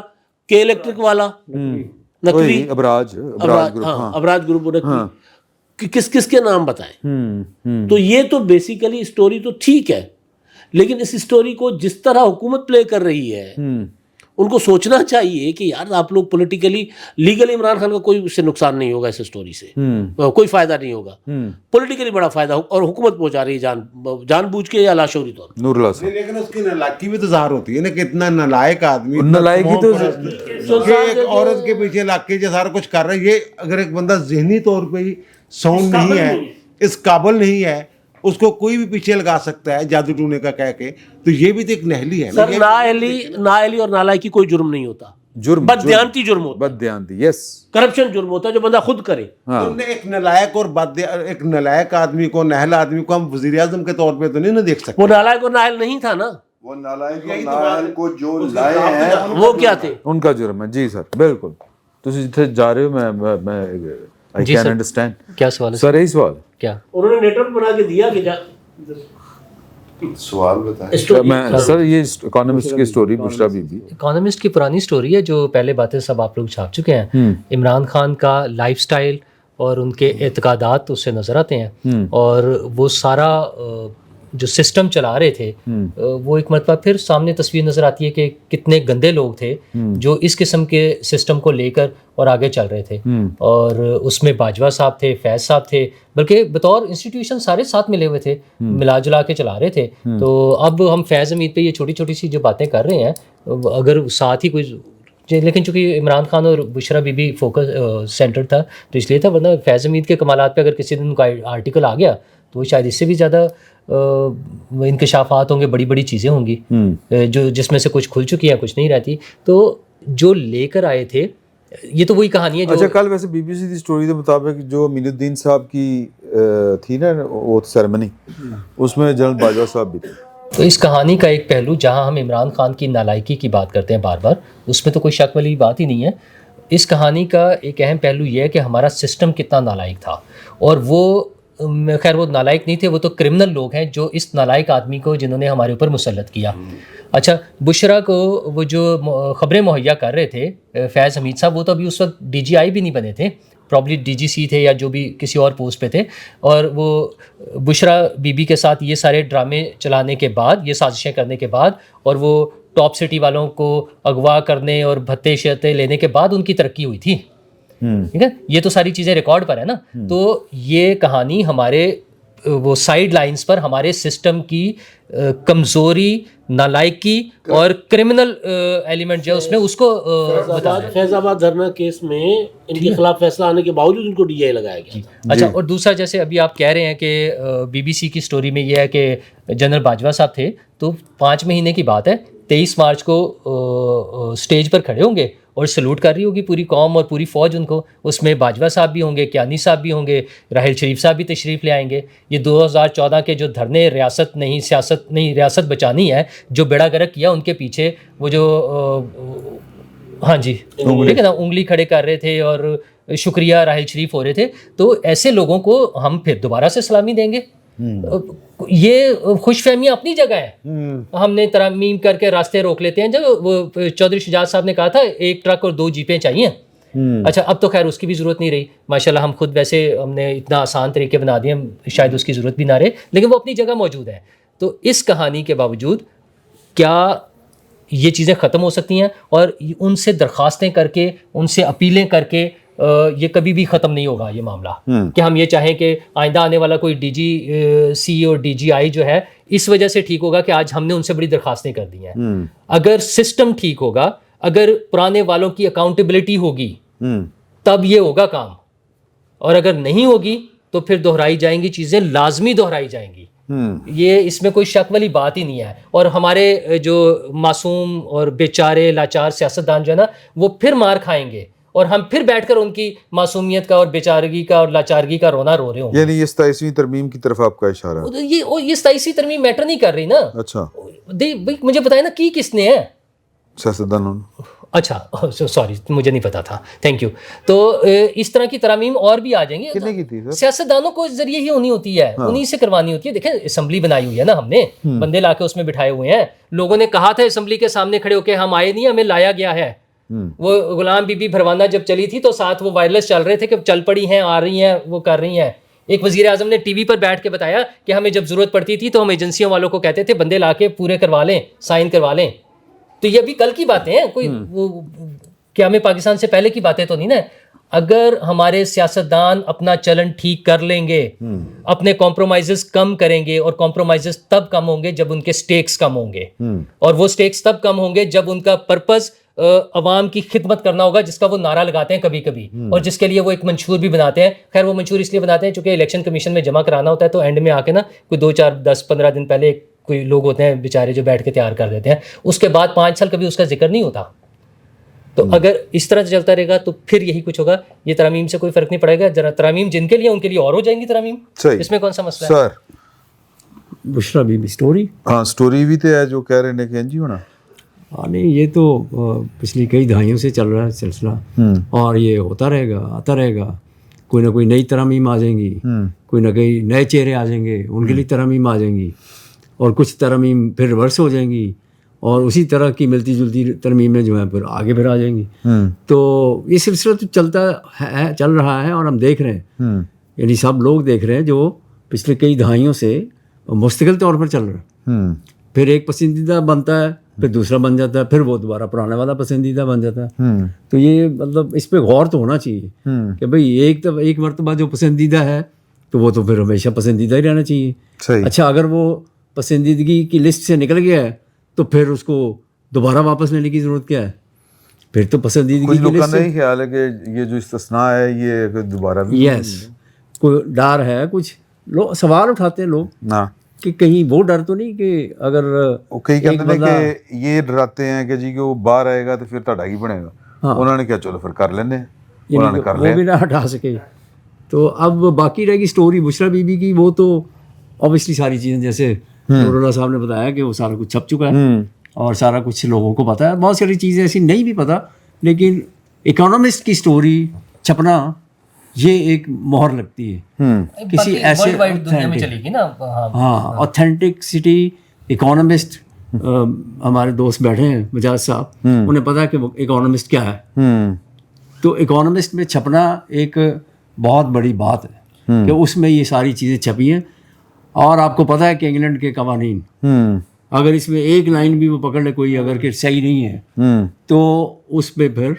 کے الیکٹرک والا, نقوی, ابراج گروپ نقوی, کس کے نام بتائیں. تو یہ تو بیسیکلی اسٹوری تو ٹھیک ہے, لیکن اس اسٹوری کو جس طرح حکومت پلے کر رہی ہے ان کو سوچنا چاہیے کہ یار آپ لوگ پولیٹیکلی لیگلی عمران خان کا کوئی اس سے نقصان نہیں ہوگا، اس اسٹوری سے کوئی فائدہ نہیں ہوگا، پولیٹیکلی بڑا فائدہ اور حکومت پہنچا رہی ہے جان بوجھ کے یا لاشعوری طور پر. نور اللہ صاحب لیکن اس کی نالائکی بھی تو ظاہر ہوتی ہے نا کہ اتنا نالائق آدمی نالائکی تو کہ ایک عورت کے پیچھے لگ کے جو سارا کچھ کر رہا ہے، یہ اگر ایک بندہ ذہنی طور پہ ہی ساؤنڈ نہیں ہے، اس قابل نہیں ہے، اس کو کوئی بھی پیچھے لگا سکتا ہے جادو ٹونے کا کہہ کے، تو یہ بھی تو ایک نہلی ہے نا. سر نااہلی اور نالائکی کوئی جرم نہیں ہوتا، بددیانتی جرم ہوتا، بددیانتی، یس، کرپشن جرم ہوتا ہے جو بندہ خود کرے. تم نے ایک نالائق اور ایک نالائق آدمی کو، نہل آدمی کو ہم وزیر اعظم کے طور پہ تو نہیں دیکھ سکتے. وہ نالائق اور نااہل نہیں تھا نا، وہ نالائق اور نااہل کو جو لائے ہیں وہ کیا تھے؟ ان کا جرم ہے. جی سر بالکل. تسی جتھے جا رہے ہو میں I can understand. کیا سوال ہے سر؟ یہی سوال کیا انہوں نے نیٹورک بنا کے دیا کہ سوال بتائیں. میں سر یہ اکانومسٹ کی story Bushra be be, economist کی پرانی سٹوری ہے جو پہلے باتیں سب آپ لوگ چھاپ چکے ہیں. عمران خان کا لائف سٹائل اور ان کے اعتقادات اس سے نظر آتے ہیں، اور وہ سارا جو سسٹم چلا رہے تھے وہ ایک مرتبہ پھر سامنے تصویر نظر آتی ہے کہ کتنے گندے لوگ تھے جو اس قسم کے سسٹم کو لے کر اور آگے چل رہے تھے. اور اس میں باجوہ صاحب تھے، فیض صاحب تھے، بلکہ بطور انسٹیٹیوشن سارے ساتھ ملے ہوئے تھے، ملا جلا کے چلا رہے تھے. تو اب ہم فیض حمید پہ یہ چھوٹی چھوٹی سی جو باتیں کر رہے ہیں، اگر ساتھ ہی کوئی، لیکن چونکہ عمران خان اور بشرا بی بی فوکس سینٹر تھا تو اس لیے تھا، ورنہ فیض حمید کے کمالات پہ اگر کسی دن کا آرٹیکل آ گیا تو شاید اس سے بھی زیادہ انکشافات ہوں گے، بڑی بڑی چیزیں ہوں گی جو جس میں سے کچھ کھل چکی ہیں، کچھ نہیں رہتی. تو جو لے کر آئے تھے یہ تو وہی کہانی ہے جو اچھا کل ویسے بی بی سی کی سٹوری کے مطابق جو امین الدین صاحب کی تھی نا وہ سیریمنی، اس میں جنرل باجوہ صاحب بھی تھے. تو اس کہانی کا ایک پہلو جہاں ہم عمران خان کی نالائکی کی بات کرتے ہیں بار بار، اس میں تو کوئی شک والی بات ہی نہیں ہے. اس کہانی کا ایک اہم پہلو یہ ہے کہ ہمارا سسٹم کتنا نالائق تھا، اور وہ خیر وہ نالائق نہیں تھے، وہ تو کرمنل لوگ ہیں جو اس نالائق آدمی کو جنہوں نے ہمارے اوپر مسلط کیا. اچھا بشرا کو وہ جو خبریں مہیا کر رہے تھے فیض حمید صاحب، وہ تو ابھی اس وقت ڈی جی آئی بھی نہیں بنے تھے، پرابلی ڈی جی سی تھے یا جو بھی کسی اور پوسٹ پہ تھے. اور وہ بشرا بی بی کے ساتھ یہ سارے ڈرامے چلانے کے بعد، یہ سازشیں کرنے کے بعد، اور وہ ٹاپ سٹی والوں کو اغوا کرنے اور بھتے شتے لینے کے بعد ان کی ترقی ہوئی تھی. ٹھیک ہے، یہ تو ساری چیزیں ریکارڈ پر ہے نا. تو یہ کہانی ہمارے وہ سائیڈ لائنز پر ہمارے سسٹم کی کمزوری، نالائکی اور کرمنل ایلیمنٹ جو ہے اس میں اس کو فیض آباد دھرنا کیس میں ان کے خلاف فیصلہ آنے کے باوجود ان کو ڈی آئی لگایا گیا. اچھا، اور دوسرا جیسے ابھی آپ کہہ رہے ہیں کہ بی بی سی کی سٹوری میں یہ ہے کہ جنرل باجوہ صاحب تھے، تو 5 مہینے کی بات ہے، 23 مارچ کو سٹیج پر کھڑے ہوں گے اور سلوٹ کر رہی ہوگی پوری قوم اور پوری فوج ان کو. اس میں باجوہ صاحب بھی ہوں گے، کیانی صاحب بھی ہوں گے، راحیل شریف صاحب بھی تشریف لے آئیں گے. یہ 2014 کے جو دھرنے ریاست نہیں، سیاست نہیں، ریاست بچانی ہے، جو بیڑا گرک کیا، ان کے پیچھے وہ جو ہاں جی ٹھیک ہے نا انگلی کھڑے کر رہے تھے اور شکریہ راحیل شریف ہو رہے تھے. تو ایسے لوگوں کو ہم پھر دوبارہ سے سلامی دیں گے؟ یہ خوش فہمیاں اپنی جگہ ہے. ہم نے ترمیم کر کے راستے روک لیتے ہیں. جب وہ چودھری شجاعت صاحب نے کہا تھا 1 ٹرک اور 2 جیپیں چاہیے. اچھا اب تو خیر اس کی بھی ضرورت نہیں رہی ماشاءاللہ. ہم خود ویسے ہم نے اتنا آسان طریقے بنا دیے، شاید اس کی ضرورت بھی نہ رہے، لیکن وہ اپنی جگہ موجود ہے. تو اس کہانی کے باوجود کیا یہ چیزیں ختم ہو سکتی ہیں؟ اور ان سے درخواستیں کر کے، ان سے اپیلیں کر کے یہ کبھی بھی ختم نہیں ہوگا یہ معاملہ. کہ ہم یہ چاہیں کہ آئندہ آنے والا کوئی ڈی جی سی اور ڈی جی آئی جو ہے اس وجہ سے ٹھیک ہوگا کہ آج ہم نے ان سے بڑی درخواستیں کر دی ہیں. اگر سسٹم ٹھیک ہوگا، اگر پرانے والوں کی اکاؤنٹیبلٹی ہوگی تب یہ ہوگا کام. اور اگر نہیں ہوگی تو پھر دہرائی جائیں گی چیزیں، لازمی دہرائی جائیں گی. یہ اس میں کوئی شک والی بات ہی نہیں ہے. اور ہمارے جو معصوم اور بیچارے لاچار سیاستدان جو ہے نا، وہ پھر مار کھائیں گے اور ہم پھر بیٹھ کر ان کی معصومیت کا اور بیچارگی کا اور لاچارگی کا رونا رو رہے ہوں. یعنی یہ 27ویں ترمیم کی طرف آپ کا اشارہ ہے؟ یہ 27ویں ترمیم میٹر نہیں کر رہی نا. اچھا مجھے بتائیں نا کی کس نے ہے؟ سیاستدانوں نے. اچھا سوری مجھے نہیں پتا تھا، تھینک یو. تو اس طرح کی ترامیم اور بھی آ جائیں گے. سیاستدانوں کو ذریعے ہی ہونی ہوتی ہے، انہیں سے کروانی ہوتی ہے. دیکھیں اسمبلی بنائی ہوئی ہے نا، ہم نے بندے لا کے اس میں بٹھائے ہوئے ہیں. لوگوں نے کہا تھا اسمبلی کے سامنے کھڑے ہو کے ہم آئے نہیں، ہمیں لایا گیا ہے. وہ غلام بی بی بھروانہ جب چلی تھی تو ساتھ وہ وائرلیس چل رہے تھے کہ چل پڑی ہیں، آ رہی ہیں، وہ کر رہی ہیں. ایک وزیر اعظم نے ٹی وی پر بیٹھ کے بتایا کہ ہمیں جب ضرورت پڑتی تھی تو ہم ایجنسیوں والوں کو کہتے تھے بندے لا کے پورے کروا لیں، سائن کروا لیں. تو یہ ابھی کل کی باتیں ہیں, کوئی وہ قیام پاکستان سے پہلے کی باتیں تو نہیں نا. اگر ہمارے سیاستدان اپنا چلن ٹھیک کر لیں گے, اپنے کمپرومائزز کم کریں گے, اور کمپرومائزز تب کم ہوں گے جب ان کے سٹیکس کم ہوں گے, اور وہ سٹیکس تب کم ہوں گے جب ان کا پرپز عوام کی خدمت کرنا ہوگا, جس کا وہ نعرہ لگاتے ہیں کبھی کبھی, اور جس کے لیے وہ ایک منشور بھی بناتے ہیں. خیر وہ منشور اس لیے بناتے ہیں چونکہ الیکشن کمیشن میں جمع کرانا ہوتا ہے, تو اینڈ میں آ کے نا کوئی 2 4 10 15 دن پہلے کوئی لوگ ہوتے ہیں بیچارے جو بیٹھ کے تیار کر دیتے ہیں, اس کے بعد 5 سال کبھی اس کا ذکر نہیں ہوتا. تو اگر اس طرح سے چلتا رہے گا تو پھر یہی کچھ ہوگا. یہ ترامیم سے کوئی فرق نہیں پڑے گا. ذرا ترامیم جن کے لیے ان کے لیے اور ہو جائیں گی ترامیم, اس میں کون سا مسئلہ ہے. سر بشرا بی بی اسٹوری, ہاں سٹوری بھی تو ہے جو کہہ رہے ہیں کہ جی ہونا. ہاں نہیں, یہ تو پچھلی کئی دہائیوں سے چل رہا ہے سلسلہ, اور یہ ہوتا رہے گا, آتا رہے گا. کوئی نہ کوئی نئی ترامیم آ جائیں گی, کوئی نہ کوئی نئے چہرے آ جائیں گے, ان کے لیے ترامیم آ جائیں گی, اور کچھ ترامیم پھر ریورس ہو جائیں گی, اور اسی طرح کی ملتی جلتی ترمیمیں جو ہیں پھر آگے پھر آ جائیں گی. تو یہ سلسلہ تو چلتا ہے, چل رہا ہے, اور ہم دیکھ رہے ہیں, یعنی سب لوگ دیکھ رہے ہیں جو پچھلے کئی دہائیوں سے مستقل طور پر چل رہا ہے. پھر ایک پسندیدہ بنتا ہے, پھر دوسرا بن جاتا ہے, پھر وہ دوبارہ پرانے والا پسندیدہ بن جاتا ہے. تو یہ مطلب اس پہ غور تو ہونا چاہیے کہ بھئی ایک مرتبہ جو پسندیدہ ہے تو وہ تو پھر ہمیشہ پسندیدہ ہی رہنا چاہیے. اچھا اگر وہ پسندیدگی کی لسٹ سے نکل گیا ہے تو پھر اس کو دوبارہ واپس لینے کی ضرورت کیا ہے؟ پھر تو پسندیدگی کی لسٹ سے. نہیں خیال ہے کہ یہ جو استثناء ہے یہ دوبارہ بھی یس, کوئی ڈر ہے, کچھ لوگ سوال اٹھاتے ہیں لوگ کہ کہیں وہ ڈر تو نہیں کہ اگر کئی کہتے ہیں کہ یہ ڈراتے ہیں کہ جی کہ وہ باہر آئے گا تو پھر تھوڑا ہی بنے گا. انہوں نے کیا چلو پھر کر لینے, انہوں نے کر لیا, وہ بھی نہ ہٹا سکے. تو اب باقی رہے گی اسٹوری بشرا بی بی کی. وہ تو اوبیسلی ساری چیزیں جیسے نور اللہ صاحب نے بتایا کہ وہ سارا کچھ چھپ چکا ہے اور سارا کچھ لوگوں کو پتہ ہے. بہت ساری چیزیں ایسی نہیں بھی پتہ, لیکن اکانومسٹ کی اسٹوری چھپنا یہ ایک مہر لگتی ہے کسی ایسے دنیا میں چلے گی نا. ہاں اوتھینٹکسٹی. اکانومسٹ ہمارے دوست بیٹھے ہیں مجاز صاحب, انہیں پتا ہے کہ اکانومسٹ کیا ہے. تو اکانومسٹ میں چھپنا ایک بہت بڑی بات ہے کہ اس میں یہ ساری چیزیں چھپی ہیں. اور آپ کو پتہ ہے کہ انگلینڈ کے قوانین, اگر اس میں ایک لائن بھی وہ پکڑ لے کوئی اگر کہ صحیح نہیں ہے تو اس پہ پھر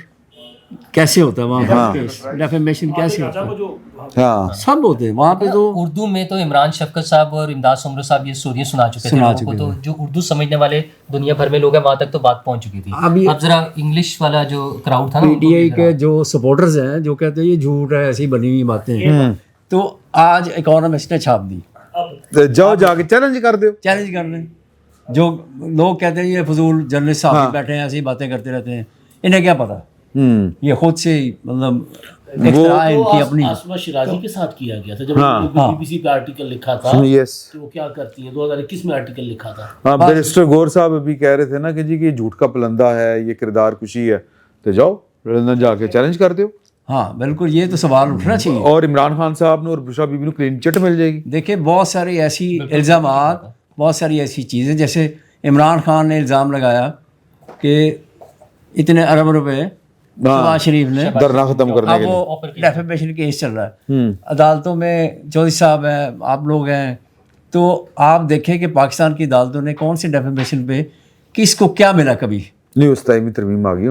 کیسے ہوتا ہے وہاں پر ڈیفیمیشن کیسے ہوتا ہے, سب ہوتے ہیں وہاں پہ. تو اردو میں تو عمران شفقت صاحب اور امداد سمرو صاحب یہ اسٹوریاں سنا چکے تھے لوگوں کو, تو جو اردو سمجھنے والے دنیا بھر میں لوگ ہیں وہاں تک تو بات پہنچ چکی تھی. اب ذرا انگلش والا جو کراؤڈ تھا نا, پی ٹی آئی کے جو سپورٹرز ہیں جو کہتے ہیں یہ جھوٹ ہے, ایسی بنی ہوئی باتیں ہیں, تو آج اکانومسٹ نے چھاپ دی. جاؤ جا کے چیلنج کر دو, چیلنج کر لیں. جو لوگ کہتے ہیں یہ فضول جرنلسٹ صاحب بیٹھے ہیں ایسی باتیں کرتے رہتے ہیں, انہیں کیا پتا, یہ خود سے مطلب اپنی آسما شیرازی کے ساتھ کیا گیا تھا جب بی بی سی پہ آرٹیکل لکھا تھا کہ وہ کیا کرتی ہیں. 2021 میں آرٹیکل لکھا تھا. ہاں بیرسٹر گور صاحب ابھی کہہ رہے تھے نا کہ جی کہ یہ جھوٹ کا پلندہ ہے, یہ کردار کشی ہے, تو جاؤ لندن جا کے چیلنج کر دو. ہاں بالکل, یہ تو سوال اٹھنا چاہیے. اور عمران خان صاحب نے اور بشرا بی بی کو کلین چٹ مل جائے گی. دیکھیں بہت سارے ایسی الزامات, بہت ساری ایسی چیزیں, جیسے عمران خان نے الزام لگایا کہ اتنے ارب روپے نواز شریف نے دھرنا ختم کرنے کے لیے. وہ ڈیفیمیشن کیس چل رہا ہے عدالتوں میں, چودھری صاحب ہیں, آپ لوگ ہیں, تو آپ دیکھیں کہ پاکستان کی عدالتوں نے کون سے ڈیفیمیشن پہ کس کو کیا ملا. کبھی نہیں اس ٹائم میں ترمیم آ گئی,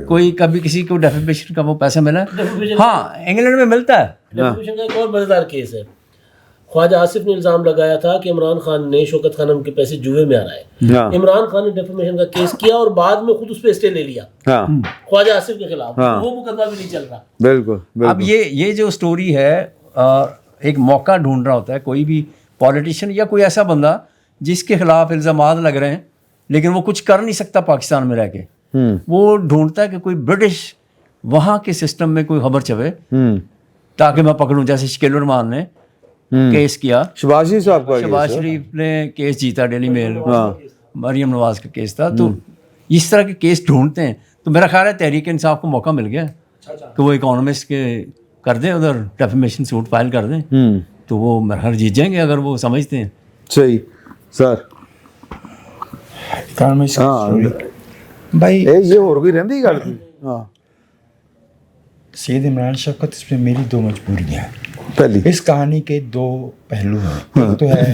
کوئی کبھی کسی کو ڈیفیمیشن کا وہ پیسہ ملا. ہاں انگلینڈ میں ملتا ہے. ڈیفیمیشن کا ایک اور مزیدار کیس ہے. خواجہ آصف نے الزام لگایا تھا کہ عمران خان نے شوکت خانم کے پیسے جوئے میں آرائے. عمران خان نے ڈیفیمیشن کا کیس کیا اور بعد میں خود اس پہ اسٹے لے لیا خواجہ آصف کے خلاف. وہ مقدمہ بھی نہیں چل رہا. بالکل. اب یہ جو اسٹوری ہے, ایک موقع ڈھونڈ رہا ہوتا ہے کوئی بھی پولیٹیشین یا کوئی ایسا بندہ جس کے خلاف الزامات لگ رہے ہیں لیکن وہ کچھ کر نہیں سکتا پاکستان میں رہ کے. وہ ڈھونڈتا ہے کہ کوئی برٹش وہاں کے سسٹم میں کوئی خبر چوے تاکہ میں پکڑوں. جیسے شکیل الرحمان نے کیس کیا, شہباز شریف صاحب کا, شہباز شریف نے کیس جیتا ڈیلی میل, مریم نواز کا کیس تھا. تو اس طرح کے کیس ڈھونڈتے ہیں. تو میرا خیال ہے تحریک انصاف کو موقع مل گیا کہ وہ اکانومسٹ کے کر دیں, ادھر ڈیفیمیشن سوٹ فائل کر دیں, تو وہ میرا خیال جیت جائیں گے اگر وہ سمجھتے ہیں. صحیح سر. بھائی یہ اور کوئی رہندی گل. ہاں سید عمران شفقت, اس میں میری 2 مجبوریاں ہیں. پہلی, اس کہانی کے 2 پہلو ہیں. ایک تو ہے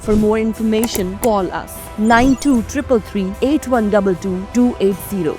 For more information, call us 9233 8122 280.